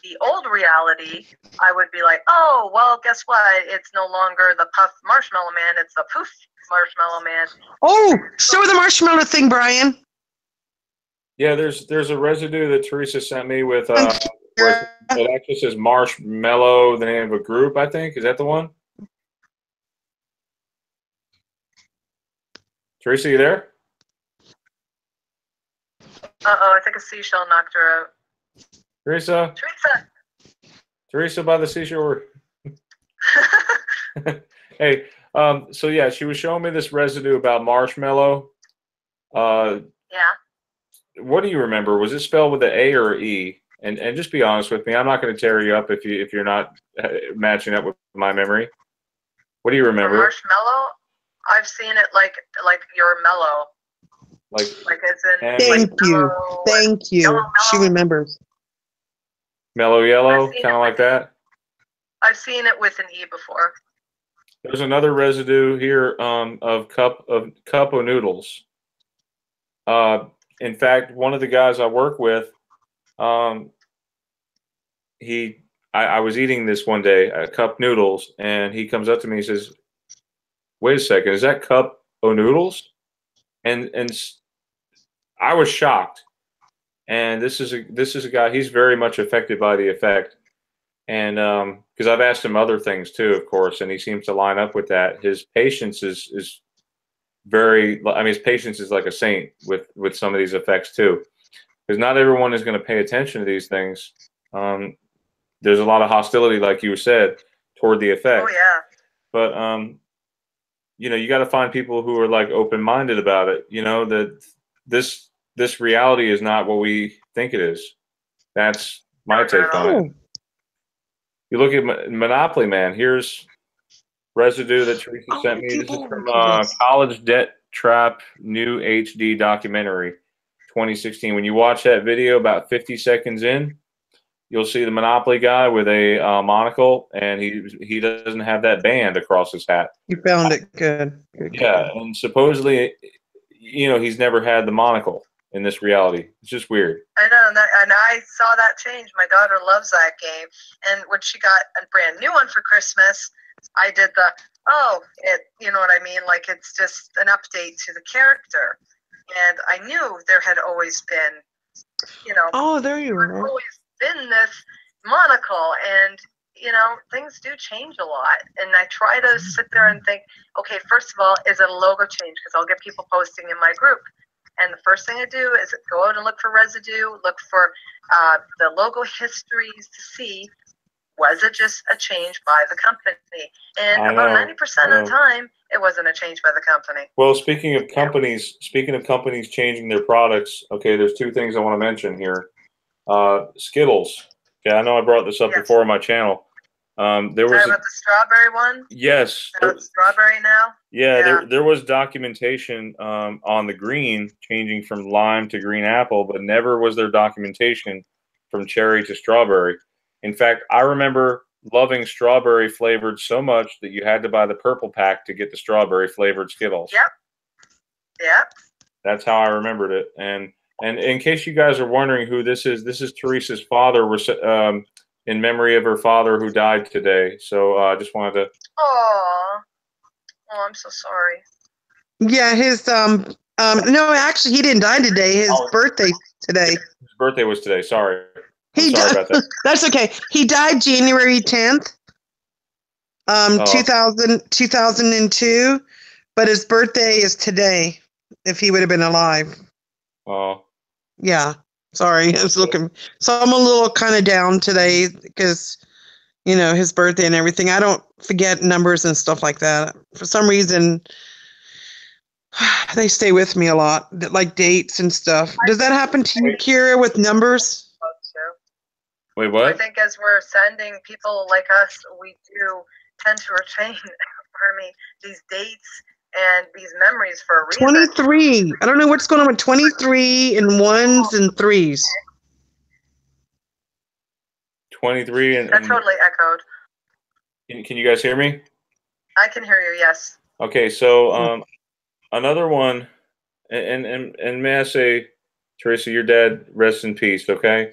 the old reality, I would be like, oh, well, guess what? It's no longer the Puff Marshmallow Man, it's the Poof Marshmallow Man. Oh, show the marshmallow thing, Brian. Yeah, there's a residue that Theresa sent me with where it actually says Marshmallow, the name of a group, I think. Is that the one? Theresa, you there? Uh-oh, I think a seashell knocked her out. Theresa? Theresa by the seashore. Hey, so yeah, she was showing me this residue about marshmallow. Yeah. What do you remember? Was it spelled with an A or an E? And just be honest with me. I'm not going to tear you up if you're not matching up with my memory. What do you remember? For marshmallow? I've seen it like you're mellow. Like as in. Thank you. Thank you. She remembers. Mellow yellow, kind of like that. I've seen it with an E before. There's another residue here of cup of noodles. In fact, one of the guys I work with, I was eating this one day, cup noodles, and he comes up to me and says, "Wait a second, is that cup o' noodles?" And I was shocked. And this is a guy. He's very much affected by the effect, and because I've asked him other things too, of course, and he seems to line up with that. His patience is very. I mean, his patience is like a saint with some of these effects too, because not everyone is going to pay attention to these things. There's a lot of hostility, like you said, toward the effect. Oh yeah. But you know, you got to find people who are like open-minded about it. You know, that this reality is not what we think it is. That's my take on it. You look at Monopoly Man. Here's residue that Theresa sent me. This is from College Debt Trap New HD documentary, 2016. When you watch that video, about 50 seconds in, you'll see the Monopoly guy with a monocle, and he doesn't have that band across his hat. You found it good. Yeah, and supposedly, you know, he's never had the monocle in this reality. It's just weird. I know, and I saw that change. My daughter loves that game, and when she got a brand new one for Christmas, I did you know what I mean? Like, it's just an update to the character, and I knew there had always been, you know. Oh, there you are. Always been this monocle, and you know, things do change a lot, and I try to sit there and think, okay, first of all, is it a logo change? Because I'll get people posting in my group. And the first thing I do is go out and look for residue, look for the logo histories to see, was it just a change by the company? And about 90% of the time, it wasn't a change by the company. Well, speaking of companies changing their products, okay, there's two things I want to mention here. Skittles. Okay, I know I brought this up before on my channel. There was about the strawberry one. Yes. About strawberry now. Yeah, there was documentation on the green changing from lime to green apple, but never was there documentation from cherry to strawberry. In fact, I remember loving strawberry flavored so much that you had to buy the purple pack to get the strawberry flavored Skittles. Yep. That's how I remembered it. And in case you guys are wondering who this is Theresa's father. In memory of her father who died today. So I just wanted to. Aww. Oh, I'm so sorry. Yeah, his no, actually he didn't die today. His birthday today. His birthday was today. Sorry. I'm sorry about that. That's okay. He died January 10th, 2002, but his birthday is today if he would have been alive. Oh. Yeah. Sorry. I was looking. So I'm a little kind of down today because, you know, his birthday and everything. I don't forget numbers and stuff like that. For some reason, they stay with me a lot, like dates and stuff. Does that happen to you, Kiera, with numbers? Wait, what? I think as we're sending people like us, we do tend to retain, these dates and these memories for a reason. 23. I don't know what's going on with 23 and 1s and 3s. 23 and... That totally echoed. Can you guys hear me? I can hear you, yes. Okay, so another one, and may I say, Theresa, your dad, rest in peace, okay?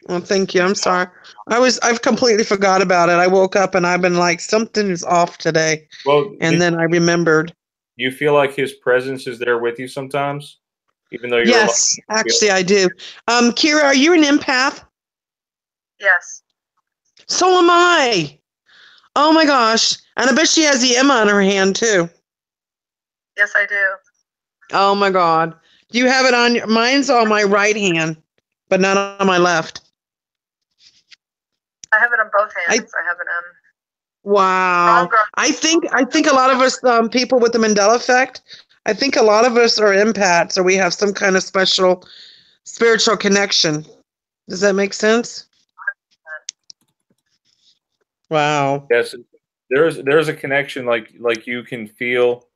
Well, thank you. I'm sorry. I've completely forgot about it. I woke up and I've been like, something is off today. Well, and then I remembered. You feel like his presence is there with you sometimes, even though you're yes, actually I do. Kiera, are you an empath? Yes. So am I. Oh my gosh! And I bet she has the Emma on her hand too. Yes, I do. Oh my God! Do you have it on? Mine's on my right hand, but not on my left. I have it on both hands. I have an M. Wow. I think a lot of us people with the Mandela effect, I think a lot of us are empaths or we have some kind of special spiritual connection. Does that make sense? Wow. Yes. There's a connection like you can feel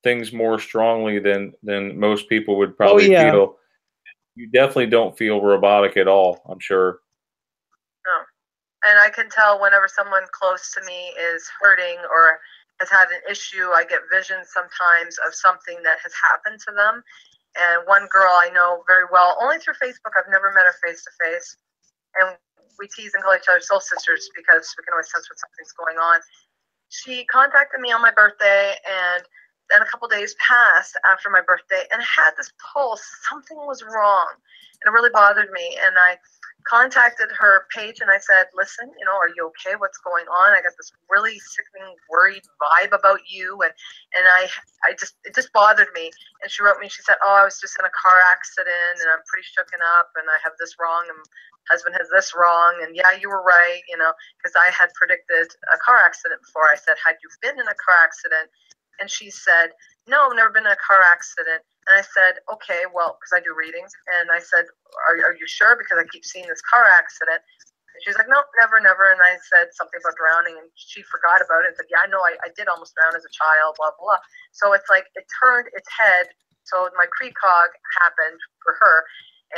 things more strongly than most people would probably feel. You definitely don't feel robotic at all, I'm sure. No. And I can tell whenever someone close to me is hurting or has had an issue, I get visions sometimes of something that has happened to them. And one girl I know very well, only through Facebook, I've never met her face to face. And we tease and call each other soul sisters because we can always sense when something's going on. She contacted me on my birthday, and then a couple days passed after my birthday, and I had this pulse. Something was wrong, and it really bothered me. And I contacted her page, and I said, listen, are you okay? What's going on? I got this really sickening, worried vibe about you, and it just bothered me. And she wrote me, she said, oh, I was just in a car accident, and I'm pretty shooken up, and I have this wrong, and husband has this wrong, and yeah, you were right, because I had predicted a car accident before. I said, had you been in a car accident? And she said, no, I've never been in a car accident. And I said, okay, well, because I do readings. And I said, are you sure? Because I keep seeing this car accident. And she's like, no, never. And I said something about drowning, and she forgot about it and said, yeah, I know I did almost drown as a child, blah, blah. So it's like it turned its head. So my precog happened for her.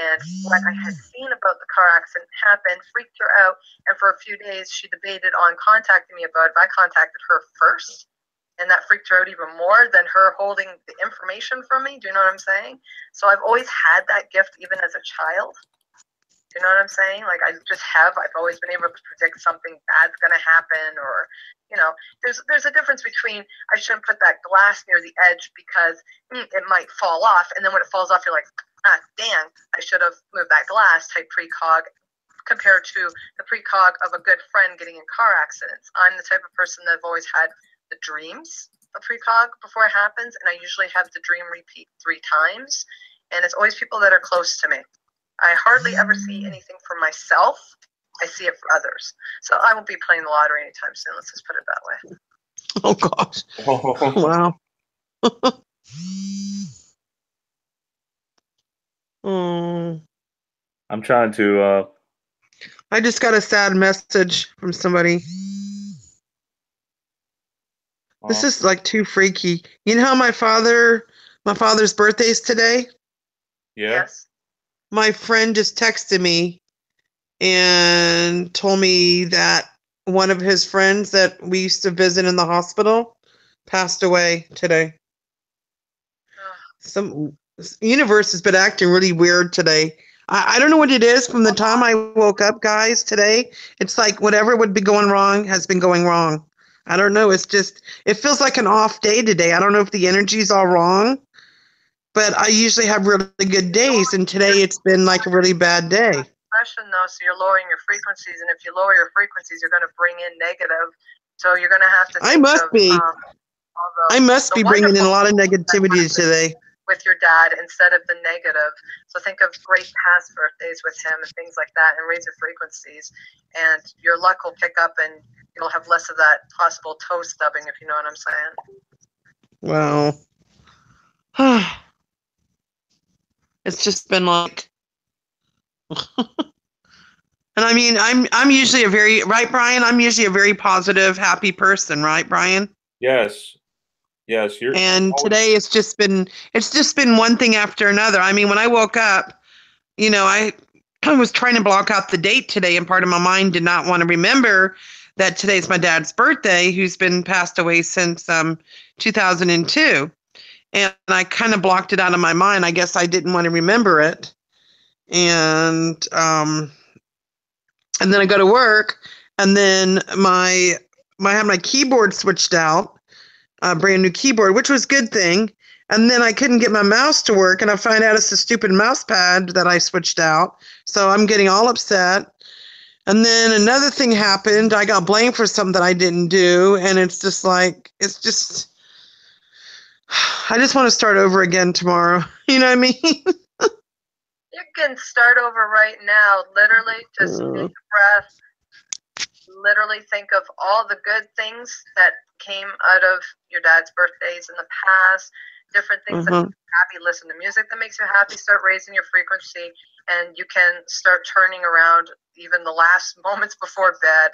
And what I had seen about the car accident happened, freaked her out. And for a few days, she debated on contacting me about it. But I contacted her first. And that freaked her out even more than her holding the information from me. Do you know what I'm saying? So I've always had that gift even as a child. Do you know what I'm saying? Like I've always been able to predict something bad's going to happen, or, there's a difference between I shouldn't put that glass near the edge because it might fall off. And then when it falls off, you're like, dang, I should have moved that glass type precog compared to the precog of a good friend getting in car accidents. I'm the type of person that I've always had the dreams of precog before it happens, and I usually have the dream repeat 3 times, and it's always people that are close to me. I hardly ever see anything for myself. I see it for others. So I won't be playing the lottery anytime soon. Let's just put it that way. Oh, gosh. Wow. I'm trying to... I just got a sad message from somebody. This is like too freaky. You know how my father's birthday is today? Yeah. Yes. My friend just texted me and told me that one of his friends that we used to visit in the hospital passed away today. Some universe has been acting really weird today. I don't know what it is. From the time I woke up, guys, today, it's like whatever would be going wrong has been going wrong. I don't know. It's just, it feels like an off day today. I don't know if the energy's all wrong, but I usually have really good days, and today it's been like a really bad day. Depression, though, so you're lowering your frequencies, and if you lower your frequencies, you're going to bring in negative. So you're going to have to. I must be bringing in a lot of negativity today with your dad instead of the negative. So think of great past birthdays with him and things like that, and raise your frequencies, and your luck will pick up, and you'll have less of that possible toe stubbing, if you know what I'm saying. Well, it's just been like, and I mean, I'm usually right, Brian? I'm usually a very positive, happy person, right, Brian? Yes. And today it's just been one thing after another. I mean, when I woke up, I was trying to block out the date today, and part of my mind did not want to remember that today's my dad's birthday, who's been passed away since 2002. And I kind of blocked it out of my mind. I guess I didn't want to remember it. And then I go to work, and then I had my keyboard switched out, a brand new keyboard, which was a good thing. And then I couldn't get my mouse to work, and I find out it's a stupid mouse pad that I switched out. So I'm getting all upset. And then another thing happened. I got blamed for something that I didn't do, and it's just like, I just want to start over again tomorrow. You know what I mean? You can start over right now. Literally, just take a breath. Literally think of all the good things that came out of your dad's birthdays in the past, different things that make you happy. Listen to music that makes you happy. Start raising your frequency, and you can start turning around even the last moments before bed.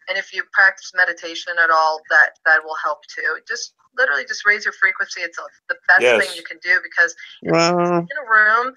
And if you practice meditation at all, that will help too. Just literally just raise your frequency. It's the best thing you can do, because in a room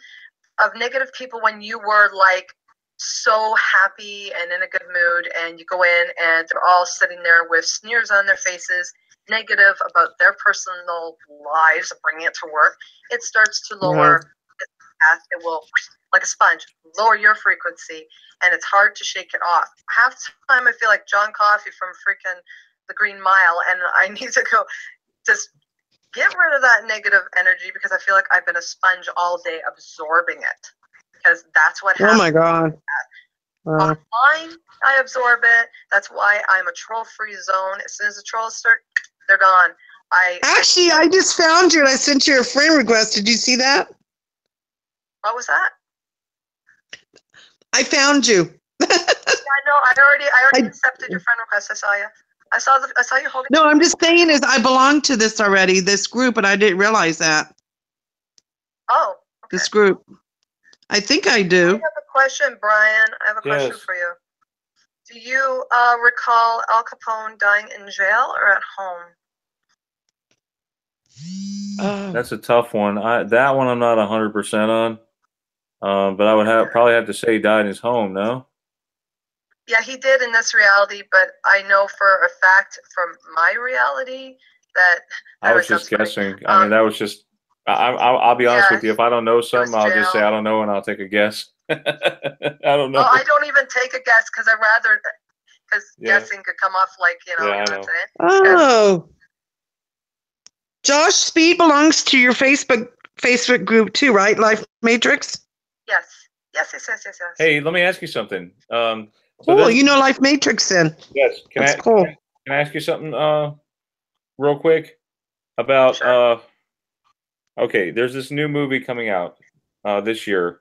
of negative people, when you were like so happy and in a good mood, and you go in and they're all sitting there with sneers on their faces, negative about their personal lives, bringing it to work, it starts to lower the path. It will, like a sponge, lower your frequency, and it's hard to shake it off. Half the time I feel like John Coffey from freaking the Green Mile, and I need to go just get rid of that negative energy, because I feel like I've been a sponge all day absorbing it, because that's what happens. Oh my God. Online, I absorb it. That's why I'm a troll-free zone. As soon as the trolls start, they're gone. Actually, I just found you, and I sent you a friend request. Did you see that? What was that? I found you. Yeah, no, I already accepted your friend request. I saw you. I saw you holding. No, I'm just saying is I belong to this already, this group, and I didn't realize that. Oh. Okay. This group. I think I do. I have a question, Brian. I have a question for you. Do you recall Al Capone dying in jail or at home? That's a tough one. That one I'm not 100% on. But I would probably have to say he died in his home, no? Yeah, he did in this reality, but I know for a fact from my reality that I was just guessing. I mean, that was just. I'll be honest with you. If I don't know something, I'll just say I don't know, and I'll take a guess. I don't know. Well, I don't even take a guess, because guessing could come off like, you know what I'm saying? Oh. Josh, Speed belongs to your Facebook group too, right? Life Matrix? Yes. Yes. Hey, let me ask you something. Cool. You know Life Matrix then. Yes. Can I ask you something real quick about okay, there's this new movie coming out this year.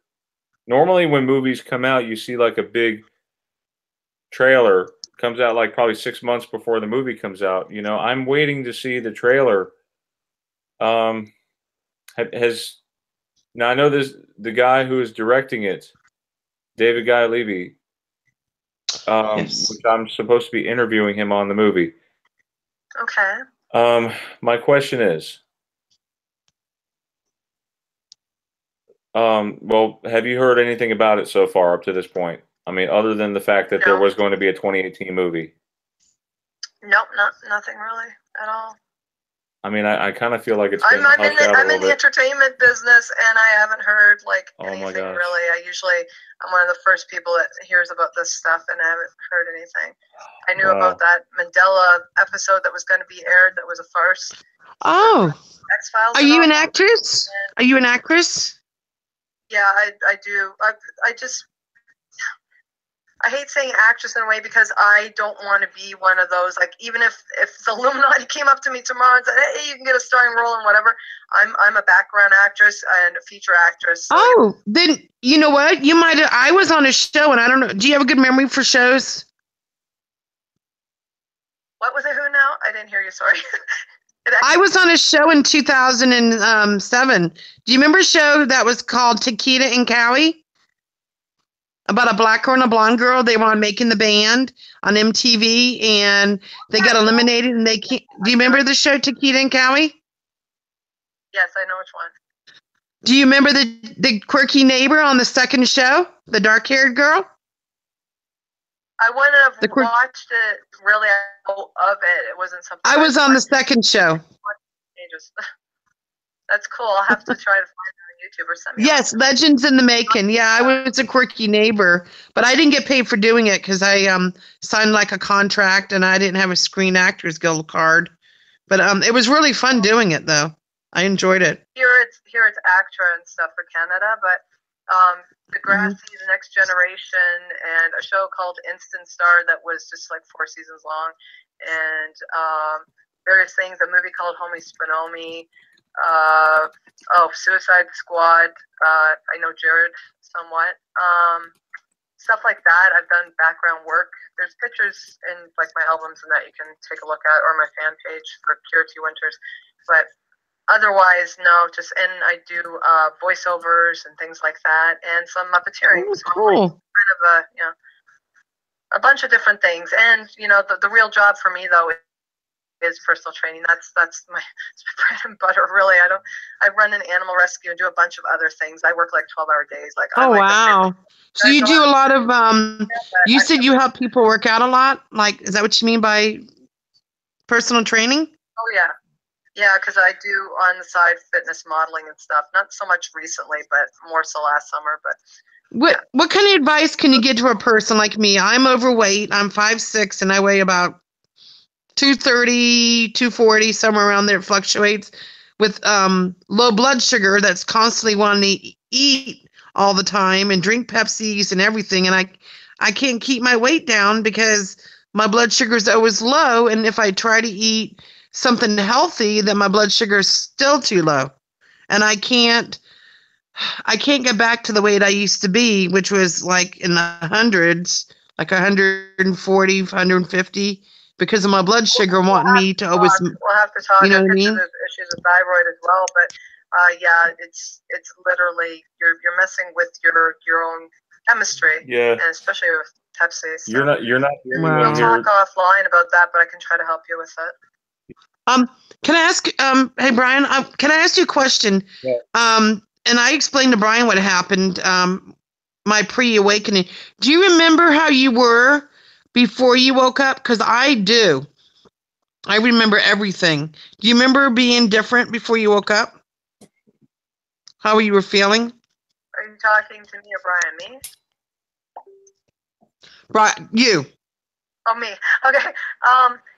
Normally when movies come out, you see like a big trailer. Comes out like probably 6 months before the movie comes out. You know, I'm waiting to see the trailer. Now I know the guy who is directing it, David Guy Levy, which I'm supposed to be interviewing him on the movie. Okay. My question is, well, have you heard anything about it so far up to this point? I mean, other than the fact that there was going to be a 2018 movie. Nope, nothing really at all. I mean, I kind of feel like it's been I'm hushed out a in little the bit. entertainment business, and I haven't heard like Oh my anything gosh. really. I'm one of the first people that hears about this stuff, and I haven't heard anything. I knew Wow. about that Mandela episode that was going to be aired that was a farce. Oh, X-Files. are you an actress? Are you an actress? Yeah, I do. I hate saying actress in a way because I don't want to be one of those, like, even if the Illuminati came up to me tomorrow and said, hey, you can get a starring role and whatever, I'm a background actress and a feature actress. So Oh, then you know what? You might have, I was on a show and I don't know. Do you have a good memory for shows? What was it? Who now? I didn't hear you. Sorry. I was on a show in 2007. Do you remember a show that was called Kiera and Theresa? About a black girl and a blonde girl. They were on Making the Band on MTV, and they got eliminated. And they can't. Do you remember the show Kiera and Theresa? Yes, I know which one. Do you remember the quirky neighbor on the second show, the dark-haired girl? I wouldn't have watched it really of it. It wasn't something. I was on the second show. That's cool. I'll have to try to find it on YouTube or something. Yes, Legends in the Making. Yeah, I was a quirky neighbor, but I didn't get paid for doing it because I signed like a contract and I didn't have a Screen Actors Guild card. But it was really fun doing it though. I enjoyed it. Here it's ACTRA and stuff for Canada, but Degrassi, The Next Generation, and a show called Instant Star that was just like 4 seasons long, and various things. A movie called Homie Spinomi. Suicide Squad. I know Jared somewhat. Stuff like that. I've done background work. There's pictures in like my albums and that you can take a look at, or my fan page for Kiera Winters. But otherwise, no. And I do voiceovers and things like that, and some Muppeteering. Oh, cool. So kind of a bunch of different things. And the real job for me though is personal training. That's my bread and butter. Really, I run an animal rescue and do a bunch of other things. I work like 12-hour days. Like wow. So you do a lot of you said you help people work out a lot. Like, is that what you mean by personal training? Oh yeah, because I do on the side fitness modeling and stuff. Not so much recently, but more so last summer. But what kind of advice can you give to a person like me? I'm overweight. I'm 5'6", and I weigh about 230, 240, somewhere around there. It fluctuates with low blood sugar that's constantly wanting to eat all the time and drink Pepsis and everything. And I can't keep my weight down because my blood sugar is always low. And if I try to eat something healthy, then my blood sugar is still too low. And I can't get back to the weight I used to be, which was like in the hundreds, like 140, 150. Because of my blood sugar, wanting me to always. We'll have to talk. You know what I mean? There's issues with thyroid as well, but yeah, it's literally you're messing with your own chemistry. Yeah. And especially with Pepsi. So. You're not. We'll talk offline about that, but I can try to help you with it. Can I ask? Hey Brian, can I ask you a question? Yeah. And I explained to Brian what happened. My pre-awakening. Do you remember how you were before you woke up? Because I do. I remember everything. Do you remember being different before you woke up? How you were feeling? Are you talking to me or Brian? Me? Right, you. Oh, me. Okay.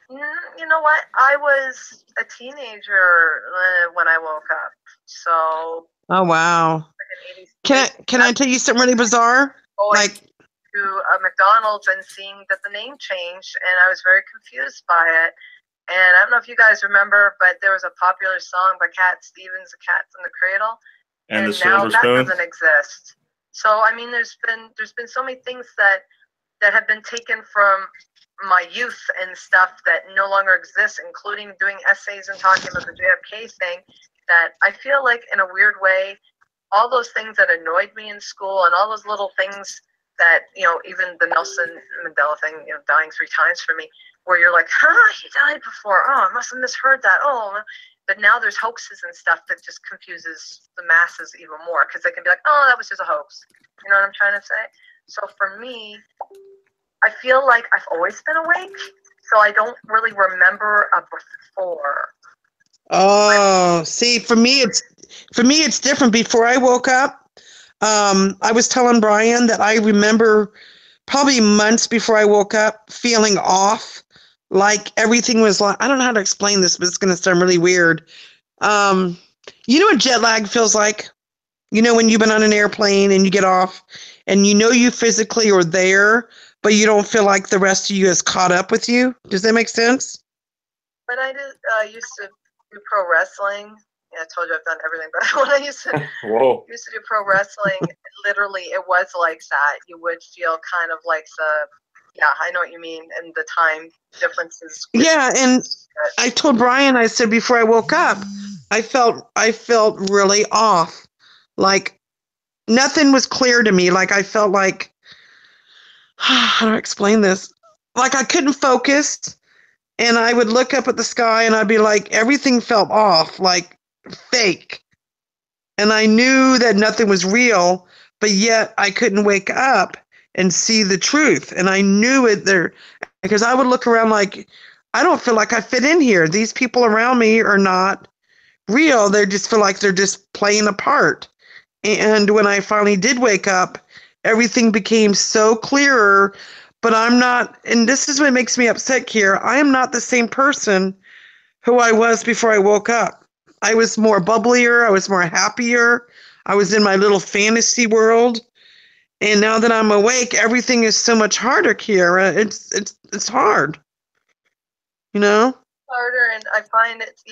You know what? I was a teenager when I woke up. So. Oh wow. Can I tell you something really bizarre? Like. To a McDonald's and seeing that the name changed, and I was very confused by it. And I don't know if you guys remember, but there was a popular song by Cat Stevens, "The Cat's in the Cradle," and now that doesn't exist. So I mean, there's been so many things that have been taken from my youth and stuff that no longer exist, including doing essays and talking about the JFK thing. That I feel like, in a weird way, all those things that annoyed me in school and all those little things that, even the Nelson Mandela thing, dying 3 times for me, where you're like, he died before. Oh, I must have misheard that. Oh, but now there's hoaxes and stuff that just confuses the masses even more, because they can be like, oh, that was just a hoax. You know what I'm trying to say? So for me, I feel like I've always been awake, so I don't really remember a before. Oh, see, for me it's different. Before I woke up, I was telling Brian that I remember probably months before I woke up feeling off, like everything was like, I don't know how to explain this, but it's going to sound really weird. Um, you know what jet lag feels like? You know, when you've been on an airplane and you get off and you know you physically are there, but you don't feel like the rest of you has caught up with you. Does that make sense? But I did used to do pro wrestling. Yeah, I told you I've done everything, but when I used to Whoa. used to do pro wrestling, literally it was like that. You would feel kind of like yeah, I know what you mean, and the time differences. Yeah, and I told Brian, I said before I woke up, I felt really off. Like nothing was clear to me. Like I felt like how do I explain this? Like I couldn't focus and I would look up at the sky and I'd be like everything felt off, like fake. And I knew that nothing was real, but yet I couldn't wake up and see the truth. And I knew it there because I would look around like, I don't feel like I fit in here. These people around me are not real. They just feel like they're just playing a part. And when I finally did wake up, everything became so clearer. But I'm not, and this is what makes me upset, Kiera. I am not the same person who I was before I woke up. I was more bubblier. I was more happier. I was in my little fantasy world. And now that I'm awake, everything is so much harder, Kiera. It's hard. You know? Harder, and I find it's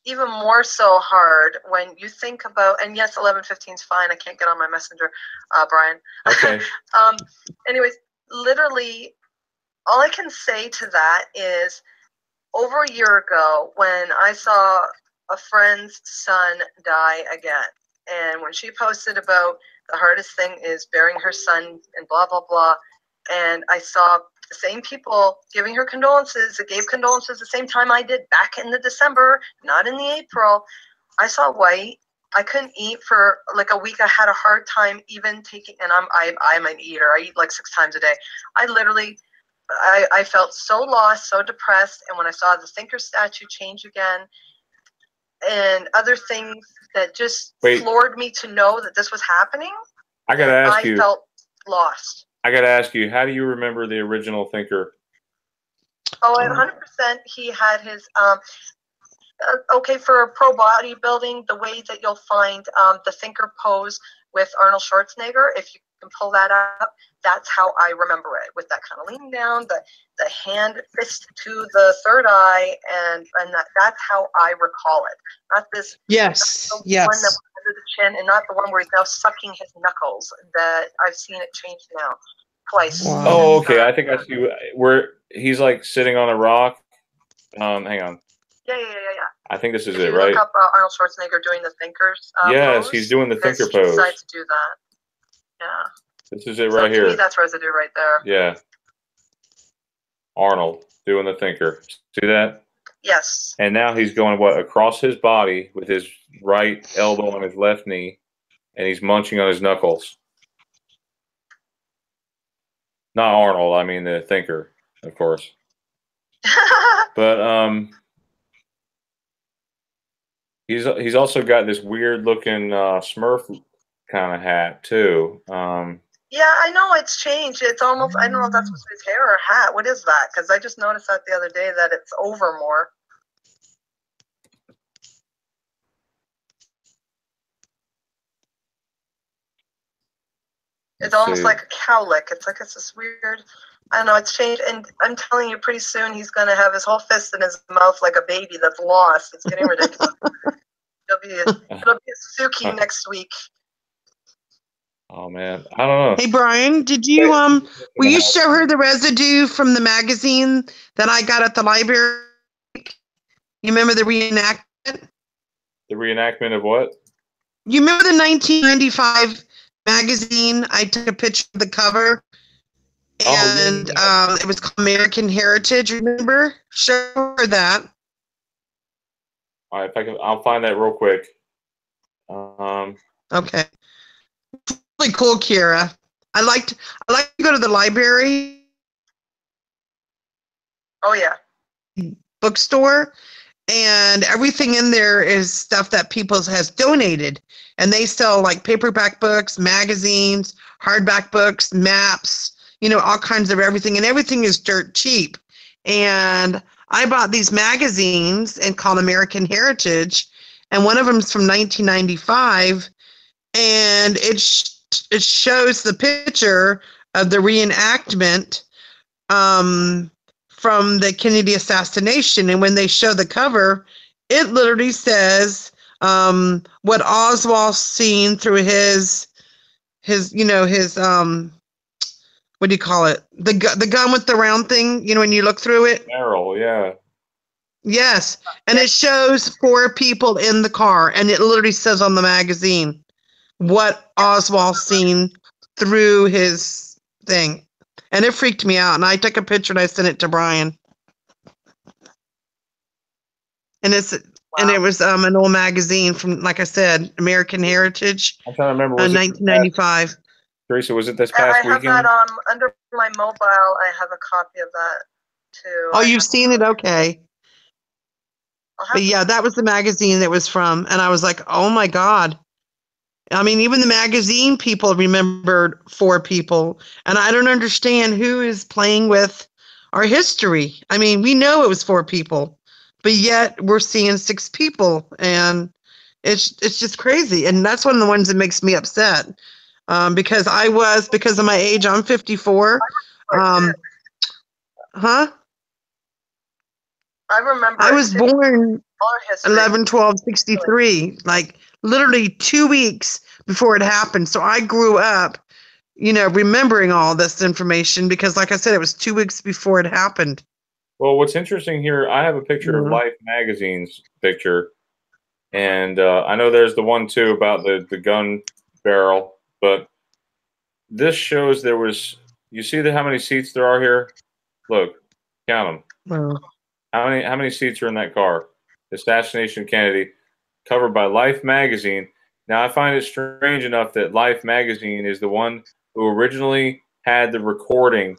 even more so hard when you think about, and yes, 11:15 is fine. I can't get on my messenger, Brian. Okay. Anyways, literally, all I can say to that is over a year ago when I saw a friend's son die again, and when she posted about the hardest thing is burying her son and blah, blah, blah, and I saw the same people giving her condolences that gave condolences the same time I did back in the December, not in the April. I saw white. I couldn't eat for like a week. I had a hard time even taking, and I'm an eater. I eat like 6 times a day. I literally, I felt so lost, so depressed. And when I saw the Thinker statue change again and other things that just floored me to know that this was happening, I gotta ask you. I felt lost. I gotta ask you, how do you remember the original Thinker? Oh, 100%. He had his okay, for pro bodybuilding, the way that you'll find the Thinker pose with Arnold Schwarzenegger, if you can pull that up, that's how I remember it, with that kind of leaning down, the hand fist to the third eye, and that's how I recall it. Not this. Yes. Not the yes. one that was under the chin, and not the one where he's now sucking his knuckles. That I've seen it change now twice. Wow. Oh, okay. I think I see where he's like sitting on a rock. Hang on. Yeah. I think this is if it, you right? Look up Arnold Schwarzenegger doing the Thinkers yes, pose, he's doing the Thinker he pose. Decided to do that. Yeah. This is it right here. To me, that's residue right there. Yeah. Arnold doing the Thinker. See that? Yes. And now he's going across his body with his right elbow on his left knee, and he's munching on his knuckles. Not Arnold, I mean the Thinker, of course. But he's also got this weird looking Smurf kind of hat too. Yeah, I know it's changed. It's almost, I don't know if that's his hair or hat. What is that? Because I just noticed that the other day that it's over more. It's almost like a cowlick. It's like it's this weird, I don't know, it's changed. And I'm telling you, pretty soon he's going to have his whole fist in his mouth like a baby that's lost. It's getting ridiculous. it'll be a Suki next week. Oh man, I don't know. Hey Brian, did you will you show her the residue from the magazine that I got at the library? You remember the reenactment? The reenactment of what? You remember the 1995 magazine? I took a picture of the cover, and it was called American Heritage. Remember? Show her that. All right, I'll find that real quick. Okay. Really cool, Kiera. I like to go to the library. Oh yeah. Bookstore, and everything in there is stuff that people has donated, and they sell like paperback books, magazines, hardback books, maps, all kinds of everything, and everything is dirt cheap. And I bought these magazines and called American Heritage, and one of them's from 1995, and it shows the picture of the reenactment from the Kennedy assassination. And when they show the cover, it literally says what Oswald seen through his what do you call it? The gun with the round thing, when you look through it. Barrel, yeah. Yes. And it shows 4 people in the car, and it literally says on the magazine what Oswald seen through his thing. And it freaked me out, and I took a picture and I sent it to Brian. And it was an old magazine from, like I said, American Heritage. I'm trying to remember. Was 1995. Theresa, was it this past weekend? I have that under my mobile. I have a copy of that too. Oh, you've seen it? Okay. But yeah, that was the magazine that was from, and I was like, oh my God. I mean, even the magazine people remembered 4 people, and I don't understand who is playing with our history. I mean, we know it was 4 people, but yet we're seeing 6 people, and it's just crazy. And that's one of the ones that makes me upset, because of my age, I'm 54. I remember. I was born 11/12/63, like literally 2 weeks before it happened. So I grew up, remembering all this information because, like I said, it was 2 weeks before it happened. Well, what's interesting here, I have a picture of Life magazine's picture, and I know there's the one too about the gun barrel, but this shows there was. You see how many seats there are here? Look, count them. Wow. How many seats are in that car? Assassination of Kennedy, covered by Life magazine. Now, I find it strange enough that Life magazine is the one who originally had the recording,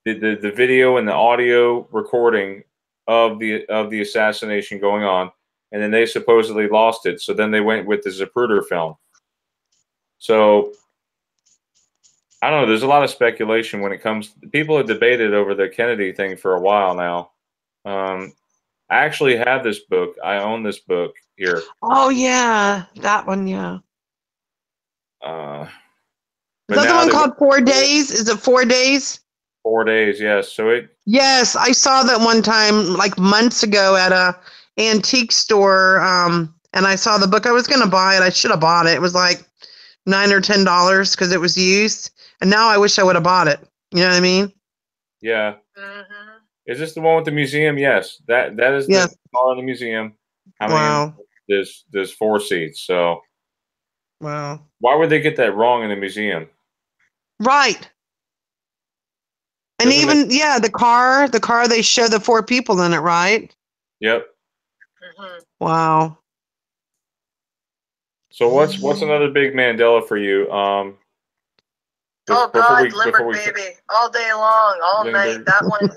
the video and the audio recording of the assassination going on, and then they supposedly lost it. So then they went with the Zapruder film. So I don't know. There's a lot of speculation when it comes. People have debated over the Kennedy thing for a while now. I actually have this book. I own this book here. Oh yeah, that one. Yeah. Is that the one called 4 Days? Is it 4 Days? 4 days, yes. Yes, I saw that one time, like months ago, at a antique store, and I saw the book. I was going to buy it. I should have bought it. It was like $9 or $10 because it was used, and now I wish I would have bought it. You know what I mean? Yeah. Mm-hmm. Is this the one with the museum? Yes, that is the car in the museum. Wow. There's 4 seats. So. Wow. Why would they get that wrong in the museum? Right. And the car they show the 4 people in it, right? Yep. Mm-hmm. Wow. So what's another big Mandela for you? Oh God, Limerick baby, all day long, all night. That one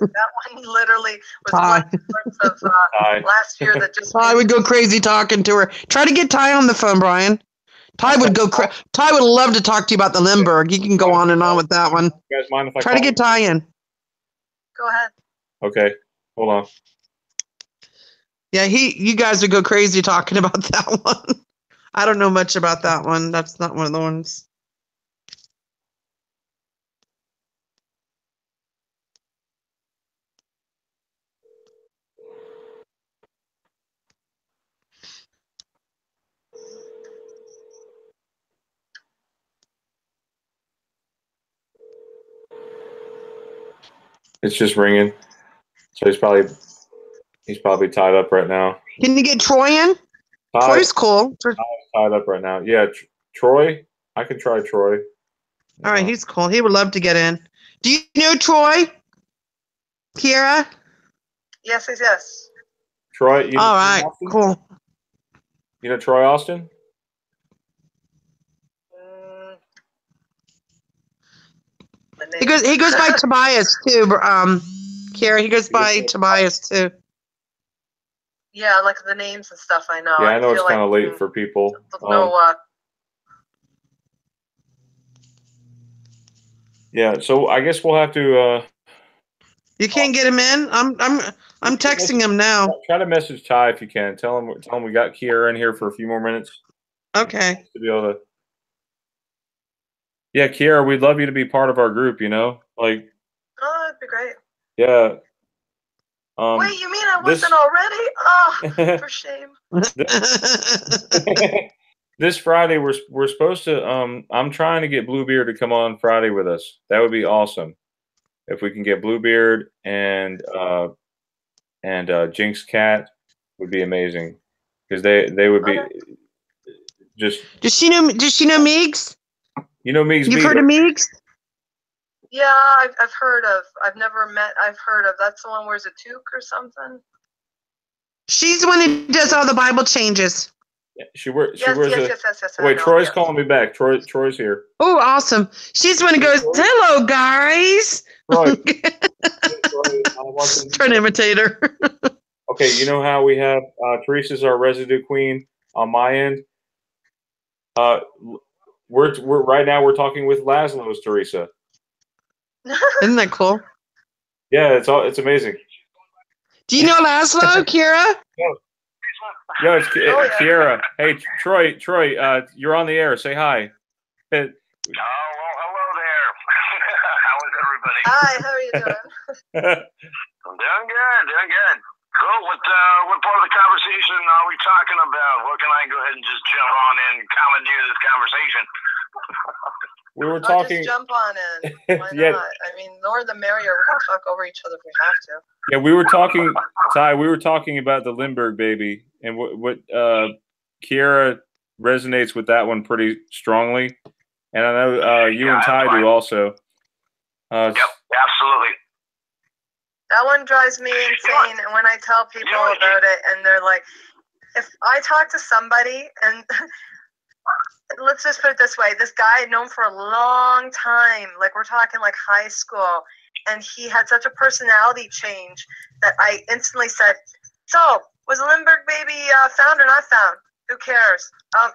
literally was one of last year that just. Ty would go crazy talking to her. Try to get Ty on the phone, Brian. Ty would Ty would love to talk to you about the Limburg. You can go on and on with that one. You guys mind if I try to get Ty in? Go ahead. Okay, hold on. Yeah, you guys would go crazy talking about that one. I don't know much about that one. That's not one of the ones. It's just ringing. So he's probably tied up right now. Can you get Troy in? Troy's cool. Ty's tied up right now. Yeah, Troy. I can try Troy. All right, he's cool. He would love to get in. Do you know Troy? Kiera? Yes. Troy. All right, cool. You know Troy Austin? He goes by Tobias too. Kiera, he goes by Tobias too. Yeah, like the names and stuff. I know. Yeah, I know it's feel kind of late for people. Yeah, so I guess we'll have to. You can't get him in. I'm texting him now. Try to message Ty if you can. Tell him we got Kiera in here for a few more minutes. Okay. To be able to. Yeah, Kiera, we'd love you to be part of our group. You know, like. Oh, that'd be great. Yeah. Wait, you mean I wasn't already? Oh, for shame. This Friday we're supposed to. I'm trying to get Bluebeard to come on Friday with us. That would be awesome. If we can get Bluebeard and Jinx Cat would be amazing because they would be just. Does she know Meeks? You know Meeks. You've heard of Meeks? Yeah, I've heard of. I've never met. I've heard of. That's the one where there's a toque or something. She's the one who does all the Bible changes. Yeah, she wears. Yes. Wait, Troy's calling me back. Troy's here. Oh, awesome! She's the one who goes, "Hello, guys." Troy. Trying to imitate her. Okay, you know how we have Theresa's our residue queen on my end. We're right now we're talking with Laszlo's Theresa. Isn't that cool? Yeah, it's amazing. Do you know Laszlo, Kiera? No, it's Kiera. Hey, Troy, you're on the air. Say hi. Oh, well, hello there. How is everybody? Hi, how are you doing? I'm doing good. Cool. What part of the conversation are we talking about? What can I go ahead and just jump on in and commandeer this conversation? We were talking. Just jump on in. Why not? I mean, the more the merrier. We can talk over each other if we have to. Yeah, we were talking, Ty. We were talking about the Lindbergh baby and what Kiera resonates with that one pretty strongly, and I know you and Ty do also. Yep, absolutely. That one drives me insane, and when I tell people about it, and they're like, if I talk to somebody and. Let's just put it this way. This guy I'd known for a long time, like we're talking like high school, and he had such a personality change that I instantly said, so, was the Lindbergh baby found or not found? Who cares?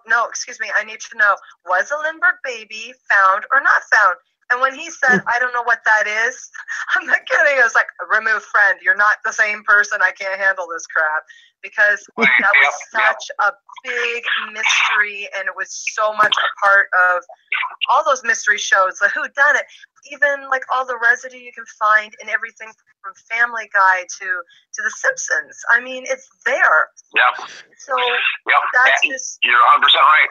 No, excuse me, I need to know. Was the Lindbergh baby found or not found? And when he said, I don't know what that is, I'm not kidding. I was like, remove friend. You're not the same person. I can't handle this crap. Because that was such a big mystery, and it was so much a part of all those mystery shows, the whodunit, even like all the residue you can find in everything from Family Guy to The Simpsons. I mean, it's there. Yep. So that's just, you're 100% right.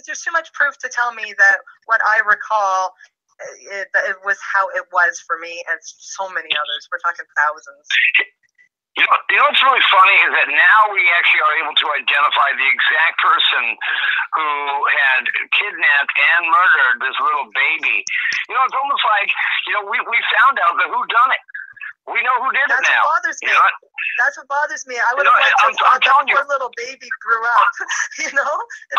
There's too much proof to tell me that what I recall it was how it was for me and so many others. We're talking thousands. You know what's really funny is that now we actually are able to identify the exact person who had kidnapped and murdered this little baby. You know, it's almost like, we found out the whodunit. We know who did it now. What bothers me. That's what bothers me. I would have liked to have that poor little baby grew up.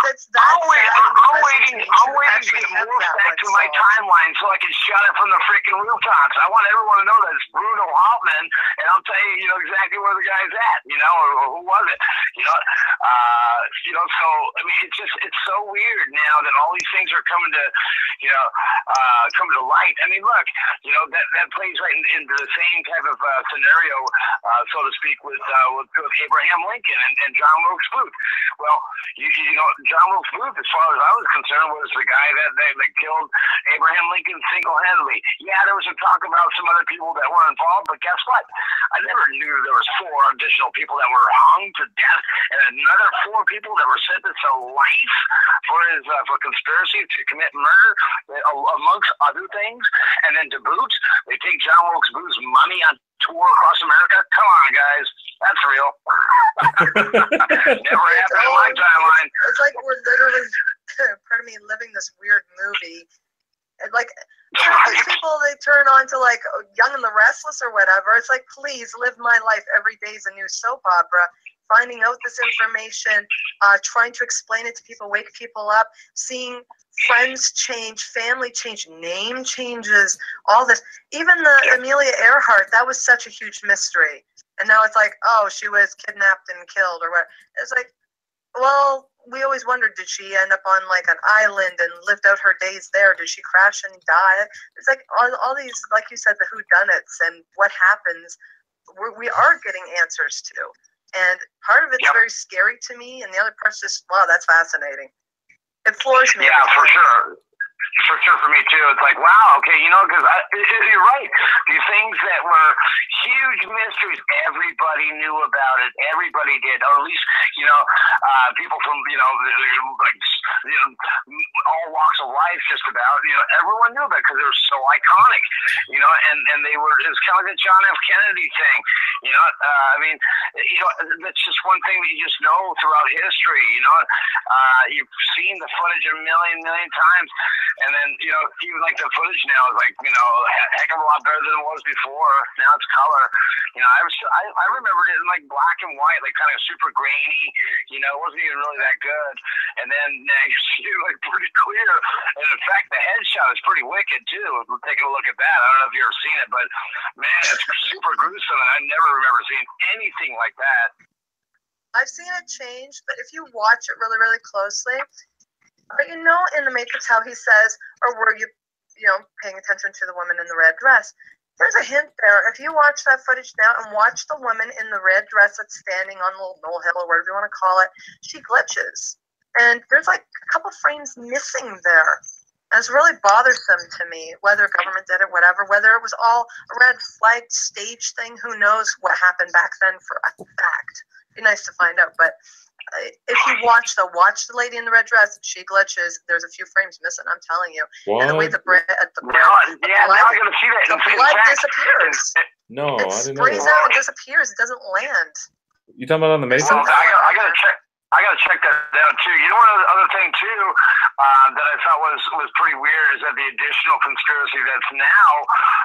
That's I'm waiting to get more back to my timeline so I can shout it from the freaking rooftops. I want everyone to know that it's Bruno Hauptmann, and I'll tell you, exactly where the guy's at, or who was it, So I mean, it's so weird now that all these things are coming to, come to light. I mean, look, that plays right into the same type of scenario, so to speak, with Abraham Lincoln and John Wilkes Booth. Well, John Wilkes Booth, as far as I was concerned, was the guy that killed Abraham Lincoln single-handedly. Yeah, there was some talk about some other people that were involved, but guess what? I never knew there was 4 additional people that were hung to death, and another 4 people that were sentenced to life for conspiracy to commit murder, amongst other things. And then to boot, they take John Wilkes Booth's money on tour across America. Come on, guys, that's real. Never happened in my timeline. It's like we're literally, pardon me, living this weird movie. And like these people, they turn on to like Young and the Restless or whatever. It's like, please live my life. Every day is a new soap opera. Finding out this information, trying to explain it to people, wake people up, seeing friends change, family change, name changes, all this. Even the Amelia Earhart, that was such a huge mystery. And now it's like, oh, she was kidnapped and killed or what. It's like, well, we always wondered, did she end up on like an island and lived out her days there? Did she crash and die? It's like all these, like you said, the whodunits and what happens, we are getting answers to. And part of it's very scary to me, and the other part's just, wow, that's fascinating. It floors me. Yeah, for sure. For sure, for me too. It's like, wow, okay, you know, because you're right. These things that were huge mysteries, everybody knew about it. Everybody did, or at least, you know, people from, you know, like, you know, all walks of life, just about, you know, everyone knew about it because they were so iconic, you know, and they were, it was kind of like a John F. Kennedy thing, you know. I mean, you know, that's just one thing that you just know throughout history, you know. You've seen the footage a million times. And then, you know, even like the footage now is like, you know, a heck of a lot better than it was before. Now it's color. You know, I remembered it in like black and white, like kind of super grainy. You know, it wasn't even really that good. And then you see it like pretty clear. And in fact, the headshot is pretty wicked too. Taking a look at that, I don't know if you've ever seen it, but man, it's super gruesome. And I never remember seeing anything like that. I've seen it change, but if you watch it really closely. But you know, in The Matrix, how he says, or were you know, paying attention to the woman in the red dress? There's a hint there. If you watch that footage now and watch the woman in the red dress that's standing on the little molehill or whatever you want to call it, she glitches. And there's like a couple frames missing there. And it's really bothersome to me, whether government did it, whatever, whether it was all a red flag stage thing, who knows what happened back then for a fact. It'd be nice to find out, but if you watch the lady in the red dress, she glitches. There's a few frames missing. I'm telling you. What? And the way the blood now I gotta see that. The blood disappears. No, it I didn't know sprays that. out and disappears. It doesn't land. You talking about on the Matrix? Well, I gotta check. I gotta check that out too. You know, one other thing too that I thought was pretty weird is that the additional conspiracy that's now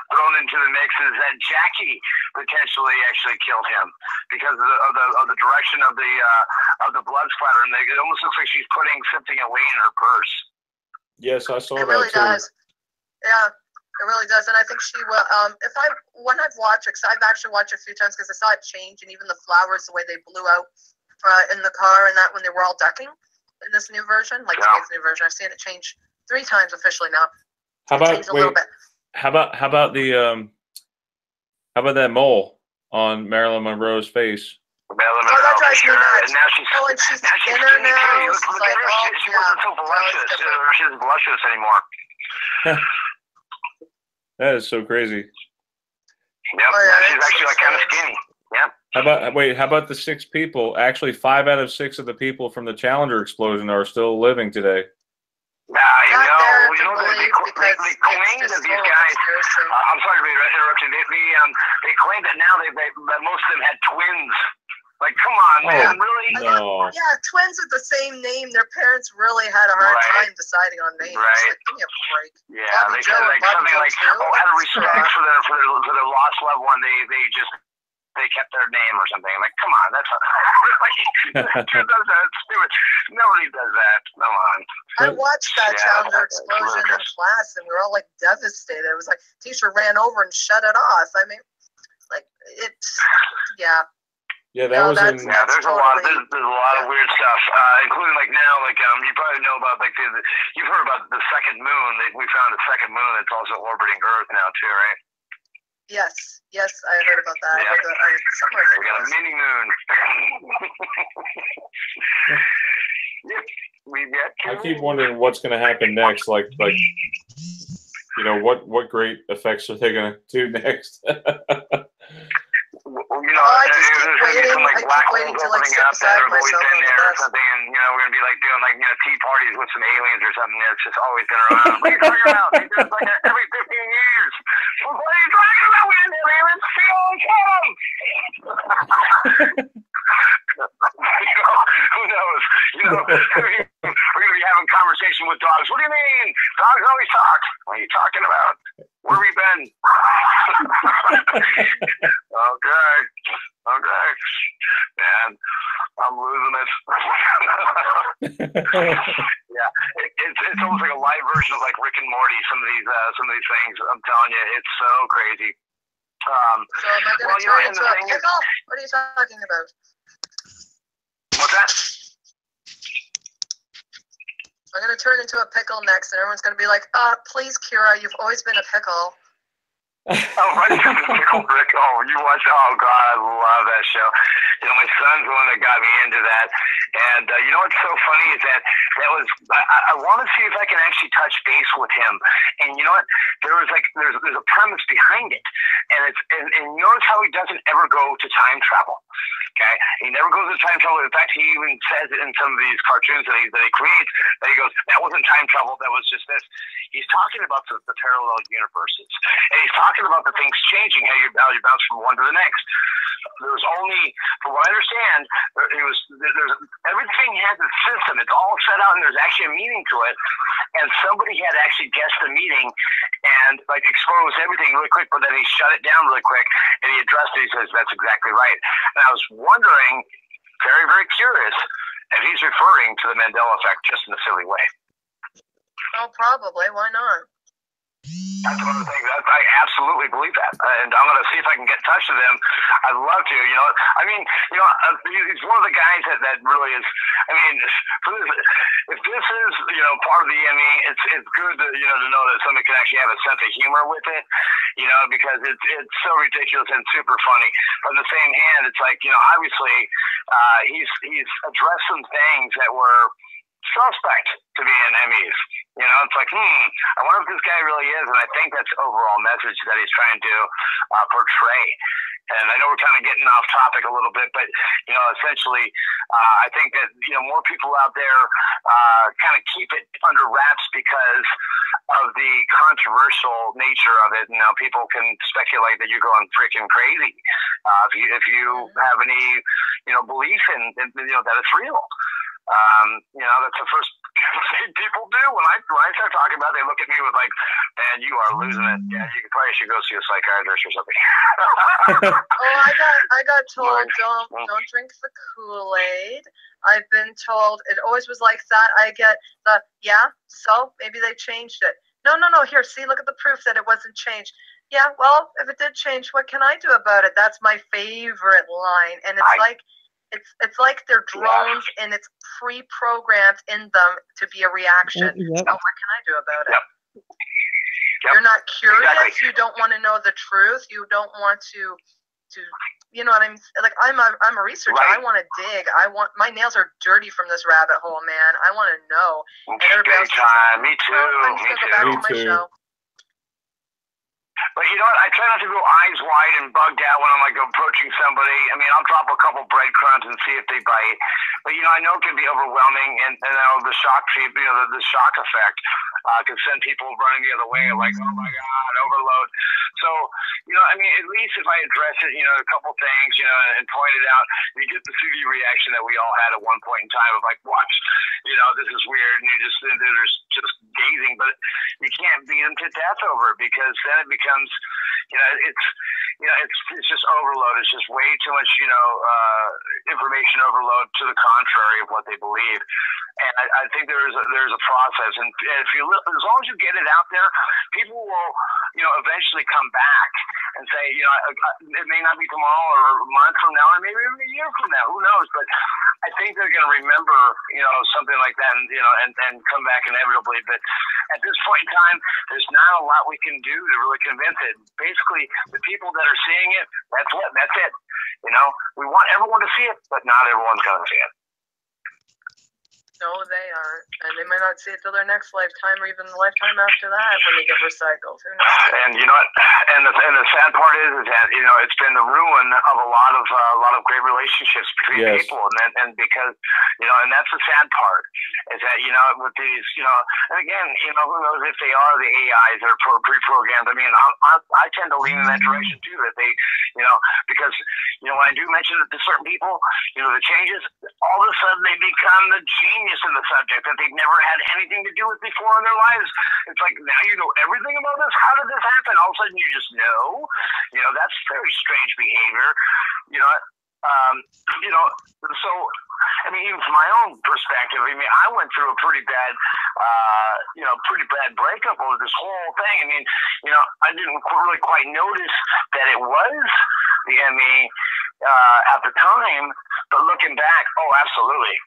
thrown into the mix is that Jackie potentially actually killed him because of the direction of the blood splatter, and it almost looks like she's putting something away in her purse. Yes, I saw that too. It really does. Yeah. It really does, and I think she will. When I've watched it, because I've actually watched it a few times, because I saw it change, and even the flowers, the way they blew out in the car, and that when they were all ducking in this new version, like today's new version, I've seen it change 3 times officially now. How about How about that mole on Marilyn Monroe's face? That drives me nuts. And now she's thinner now. She wasn't so voluptuous. She isn't voluptuous anymore. That is so crazy. Yep, she's actually like kind of skinny. Yeah. How about the 6 people? Actually, 5 out of 6 of the people from the Challenger explosion are still living today. They claim that these guys. I'm sorry to be interrupting. They claim that now that most of them had twins. Like, come on, man, really? No. Yeah, twins with the same name. Their parents really had a hard time deciding on names. Right. Like, give me a break. Yeah, they said like something like, out of respect for their lost loved one, they kept their name or something. I'm like, come on, that's who does that? It's stupid. Nobody does that. Come on. I watched that Challenger explosion in class, and we were all like devastated. It was like teacher ran over and shut it off. I mean, like yeah. Yeah, that was in. Yeah, there's a lot of weird stuff, including like now, like you probably know about like you've heard about the second moon. We found a second moon that's also orbiting Earth now too, right? Yes, I heard about that. Yeah. We got a mini moon. I keep wondering what's going to happen next. Like, you know, what great effects are they going to do next? Well, you know, I just keep waiting. Some, like, black I keep waiting to like holes sit beside opening up that have always myself been on the there or bus. something, and you know we're gonna be like doing like tea parties with some aliens or something. It's just always been around. What are you talking about? It's like every 15 years. What are you talking about? We didn't have aliens. See all them. You know, who knows? You know, we're gonna be having conversation with dogs. What do you mean? Dogs always talk. What are you talking about? Where have we been? Okay. Man, I'm losing it. Yeah, it's almost like a live version of like Rick and Morty. Some of these things. I'm telling you, it's so crazy. So am I going to turn into a pickle? What are you talking about? What's that? I'm going to turn into a pickle next, and everyone's going to be like, please, Kiera, you've always been a pickle. Oh, right. Pickle Rick. Oh, you watch. Oh, God, I love that show. You know, my son's the one that got me into that. And you know what's so funny is that was, I want to see if I can actually touch base with him. And you know what? There's a premise behind it. And and notice how he doesn't ever go to time travel. Okay? He never goes to time travel. In fact, he even says it in some of these cartoons that he creates, that he goes, that wasn't time travel, that was just this. He's talking about the parallel universes. And he's talking about the things changing, how you bounce from one to the next. There's only, from what I understand, there's everything has a system. It's all set out, and there's actually a meaning to it. And somebody had actually guessed the meaning and like exposed everything really quick, but then he shut it down really quick, and he addressed it. He says, that's exactly right. And I was wondering, very, very curious, if he's referring to the Mandela effect just in a silly way. Oh, probably. Why not? That's one of the things. I absolutely believe that, and I'm going to see if I can get in touch with him. I'd love to. You know, I mean, you know, he's one of the guys that really is. I mean, if this is part of the Emmy, it's good to to know that somebody can actually have a sense of humor with it. You know, because it's so ridiculous and super funny. But on the same hand, it's like obviously he's addressed some things that were suspect to be in Emmys. You know, it's like, I wonder if this guy really is, and I think that's the overall message that he's trying to portray. And I know we're kind of getting off topic a little bit, but essentially, I think that more people out there kind of keep it under wraps because of the controversial nature of it. Now, people can speculate that you're going freaking crazy if you have any belief in that it's real. That's the first thing people do when I start talking about it. They look at me with like, man, you are losing it. Yeah, you probably should go see a psychiatrist or something. I got told don't drink the Kool-Aid. I've been told it always was like that. I get so maybe they changed it. No, here, see, look at the proof that it wasn't changed. Yeah, well, if it did change, what can I do about it? That's my favorite line, and it's like they're drones and it's pre-programmed in them to be a reaction. Yep. Oh, what can I do about it? Yep. You're not curious. Exactly. You don't want to know the truth. You don't want to you know what I'm like. I'm a researcher. Right. I want to dig. My nails are dirty from this rabbit hole, man. I want to know. And everybody else me too. I'm just gonna go back to my show. But you know what? I try not to go eyes wide and bugged out when I'm like approaching somebody. I mean, I'll drop a couple breadcrumbs and see if they bite. But I know it can be overwhelming, and the shock the shock effect can send people running the other way, like, oh my God, overload. So I mean, at least if I address it, a couple things, and point it out, you get the 3D reaction that we all had at one point in time of like, what? This is weird, and they're just gazing, but you can't beat them to death over it because then it becomes, it's just overload. It's just way too much, information overload to the contrary of what they believe. And I think there's a process, and if as long as you get it out there, people will, eventually come back and say, it may not be tomorrow or a month from now, or maybe even a year from now. Who knows? But I think they're going to remember, something like that, and come back inevitably. But at this point in time, there's not a lot we can do to really convince it. Basically, the people that are seeing it, that's it. We want everyone to see it, but not everyone's going to see it. No, they aren't. And they might not see it till their next lifetime or even the lifetime after that when they get recycled. Who knows? And you know what? And the sad part is that it's been the ruin of a lot of great relationships between people, and because and that's the sad part is that with these and again who knows if they are the AIs that are pre-programmed. I mean, I tend to lean in that direction too, that they because when I do mention it to certain people, the changes, all of a sudden they become the genius in the subject that they've never had anything to do with before in their lives. It's like, now you know everything about this. How did this happen? All of a sudden you just know. That's very strange behavior. So I mean, even from my own perspective, I mean, I went through a pretty bad, pretty bad breakup over this whole thing. I mean, I didn't really quite notice that it was the ME at the time, but looking back, oh, absolutely.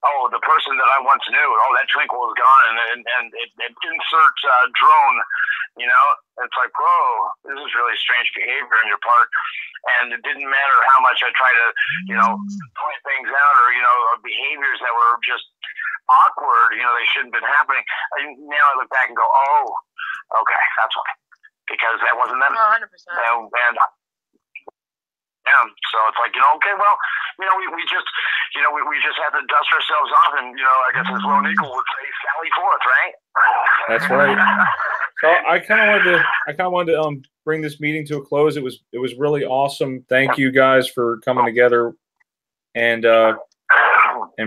Oh, the person that I once knew, that twinkle is gone, and it inserts drone, it's like, whoa, this is really strange behavior on your part. And it didn't matter how much I tried to, point things out or, behaviors that were just awkward, they shouldn't have been happening. Now I look back and go, oh, okay, that's why. Because that wasn't them. 100%. And yeah, so it's like, okay, well, we just, we just have to dust ourselves off and, I guess as Lone Eagle would say, sally forth, right? That's right. So I kind of wanted to bring this meeting to a close. It was really awesome. Thank you guys for coming together and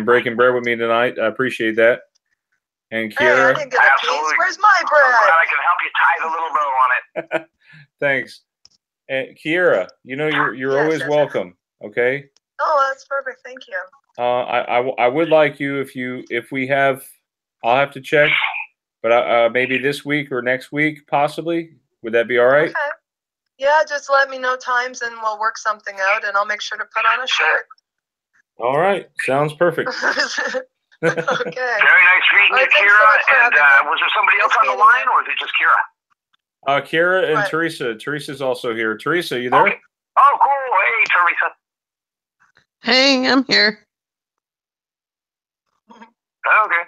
breaking bread with me tonight. I appreciate that. And Kiera, hey, I didn't get a piece. Where's my bread? I'm glad I can help you tie the little bow on it. Thanks. And Kiera, you're always welcome. Okay. Oh, that's perfect. Thank you. I would like you if we have, I'll have to check, but maybe this week or next week possibly. Would that be all right? Okay. Yeah, just let me know times and we'll work something out, and I'll make sure to put on a shirt. All right. Sounds perfect. Okay. Very nice meeting you, Kiera. And was there somebody else on the line, or is it just Kiera? Kiera and Theresa. Teresa's also here. Theresa, you there? Okay. Oh, cool. Hey, Theresa. Hey, I'm here. Okay.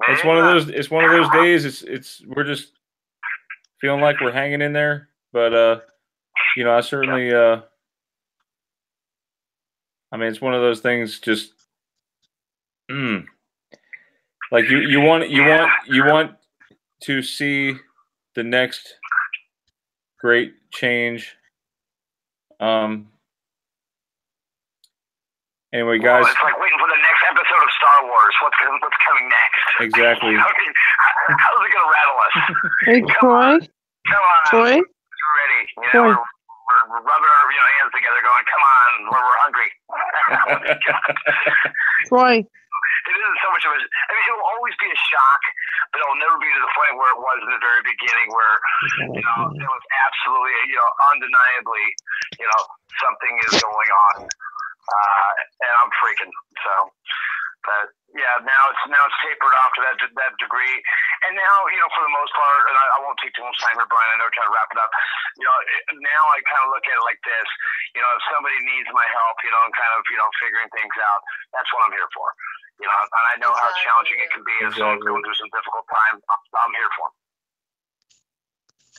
It's one of those days. We're just feeling like we're hanging in there, but I certainly I mean, it's one of those things. Just like you want to see the next great change. Anyway, guys. Well, it's like waiting for the next episode of Star Wars. What's coming next? Exactly. How's it gonna rattle us? Hey, Troy. Come on. Troy. We're ready. Troy. We're rubbing our hands together, going, "Come on, we're hungry." Troy. It isn't so much of a. I mean, it will always be a shock, but it'll never be to the point where it was in the very beginning, where it was absolutely, undeniably, something is going on, and I'm freaking. So, but yeah, now it's tapered off to that degree, and now for the most part, and I won't take too much time here, Brian. I know we're trying to wrap it up. Now I kind of look at it like this. If somebody needs my help, and kind of figuring things out, that's what I'm here for. And I know how challenging it can be if someone's going through some difficult time. I'm here for them.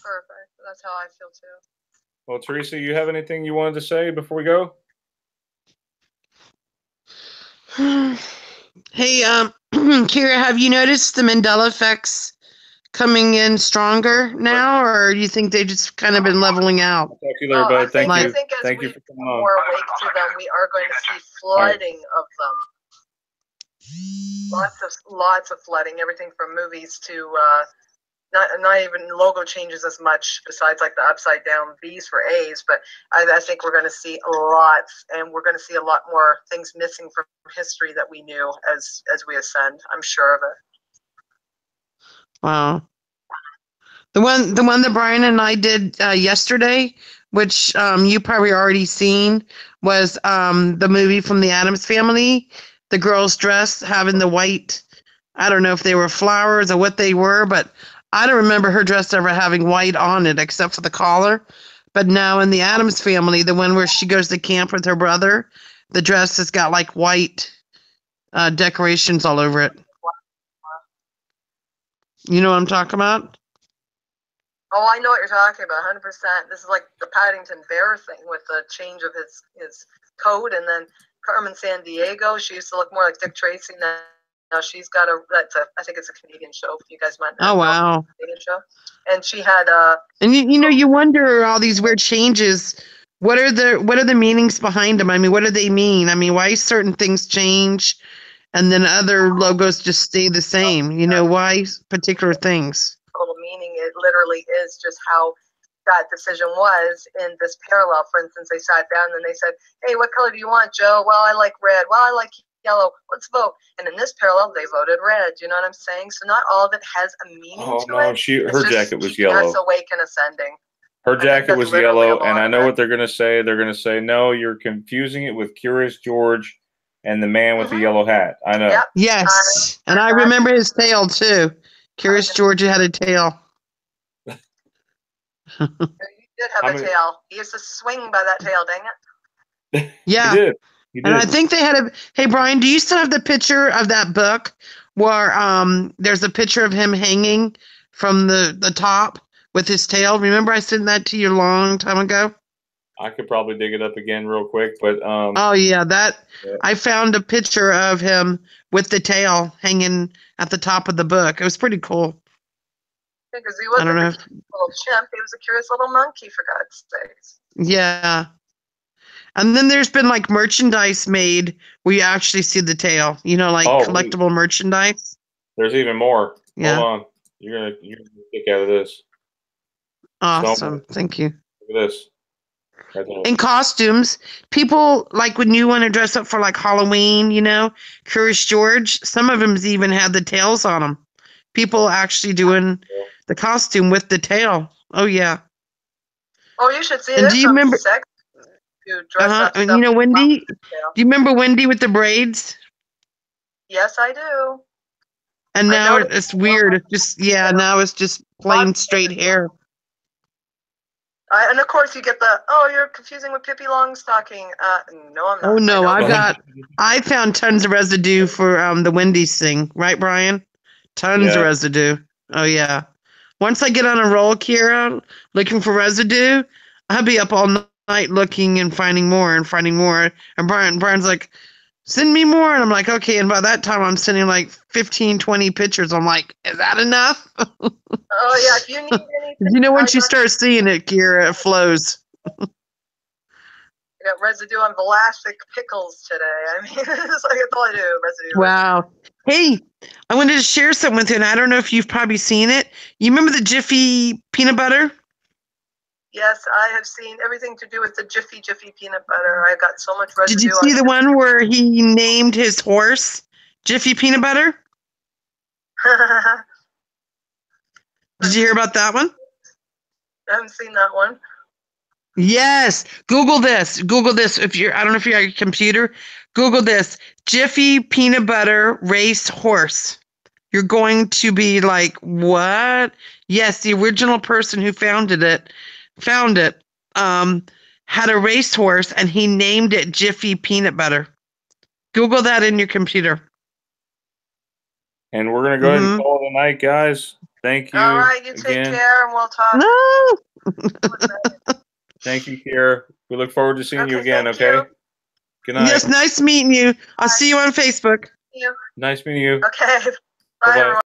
Perfect. That's how I feel too. Well, Theresa, you have anything you wanted to say before we go? Hey, Kiera, have you noticed the Mandela effects coming in stronger now, or do you think they just kind of been leveling out? I think as we for coming on. more awake to them, we are going to see flooding of them. Lots of flooding. Everything from movies to not even logo changes as much. Besides, like the upside down B's for A's, but I think we're going to see lots, and we're going to see a lot more things missing from history that we knew as we ascend. I'm sure of it. Wow. The one that Brian and I did yesterday, which you probably already seen, was the movie from the Addams Family. The girl's dress having the white, I don't know if they were flowers or what they were, but I don't remember her dress ever having white on it except for the collar. But now in the Addams Family, the one where she goes to camp with her brother, the dress has got like white decorations all over it. You know what I'm talking about? Oh, I know what you're talking about, 100%. This is like the Paddington Bear thing with the change of his coat, and then Carmen Sandiego. She used to look more like Dick Tracy. Now she's got I think it's a Canadian show. You guys might know. Oh, wow. Canadian show. And she had and you wonder all these weird changes. What are the meanings behind them? I mean, what do they mean? I mean, why certain things change and then other logos just stay the same? Why particular things? Total meaning. It literally is just how that decision was in this parallel. For instance, they sat down and they said, "Hey, what color do you want, Joe?" "Well, I like red." "Well, I like yellow. Let's vote. And in this parallel, they voted red. You know what I'm saying? So not all of it has a meaning to it. Her jacket was keeping yellow. us awake and ascending. Her jacket was yellow, and I know what they're going to say. They're going to say, no, you're confusing it with Curious George and the man with the yellow hat. I know. Yep. Yes, and I remember his tail, too. Curious George had a tail. He did have a tail. He used to swing by that tail, dang it. Yeah. He did. And I think they had a... Hey, Brian, do you still have the picture of that book where there's a picture of him hanging from the top with his tail? Remember I sent that to you a long time ago? I could probably dig it up again real quick, but... oh, yeah, I found a picture of him with the tail hanging at the top of the book. It was pretty cool. Because he wasn't a little chimp. He was a curious little monkey, for God's sakes. Yeah. And then there's been like merchandise made where you actually see the tail. You know, like collectible merchandise. There's even more. Yeah. Hold on. You're gonna kick out of this. Awesome. Thank you. Look at this. Right there. In costumes, people like when you want to dress up for like Halloween, you know, Curious George, some of them even had the tails on them. People actually doing the costume with the tail. Oh, yeah. Oh, you should see and this. Do you remember? And you know, Wendy? Do you remember Wendy with the braids? Yes, I do. And now it's weird. It's just now it's just plain straight hair. And of course, you get you're confusing with Pippi Longstocking. No, I'm not. Oh no, I found tons of residue for the Wendy's thing, right, Brian? Tons of residue. Oh yeah. Once I get on a roll, Kiera, looking for residue, I'll be up all night looking and finding more and finding more. And Brian's like, send me more. And I'm like, okay. And by that time, I'm sending like 15, 20 pictures. I'm like, is that enough? Oh, yeah. If you need anything. You know, once you start seeing it, Kiera, it flows. I got residue on Vlasic pickles today. I mean, that's all I do, residue. Wow. Hey, I wanted to share something with you, and I don't know if you've probably seen it. You remember the Jiffy peanut butter? Yes, I have seen everything to do with the Jiffy peanut butter. I got so much residue. Did you see the one where he named his horse Jiffy Peanut Butter? Did you hear about that one? I haven't seen that one. Yes. Google this. If I don't know if you're on your computer. Google this. Jiffy Peanut Butter Race Horse. You're going to be like, what? Yes, the original person who found it, had a racehorse and he named it Jiffy Peanut Butter. Google that in your computer. And we're going to go ahead and call it a night, guys. Thank you. All right, you take care and we'll talk. No. Thank you, Kiera. We look forward to seeing you again, okay? Good night. Yes, nice meeting you. I'll see you on Facebook. See you. Nice meeting you. Okay. Bye, Bye-bye. everyone.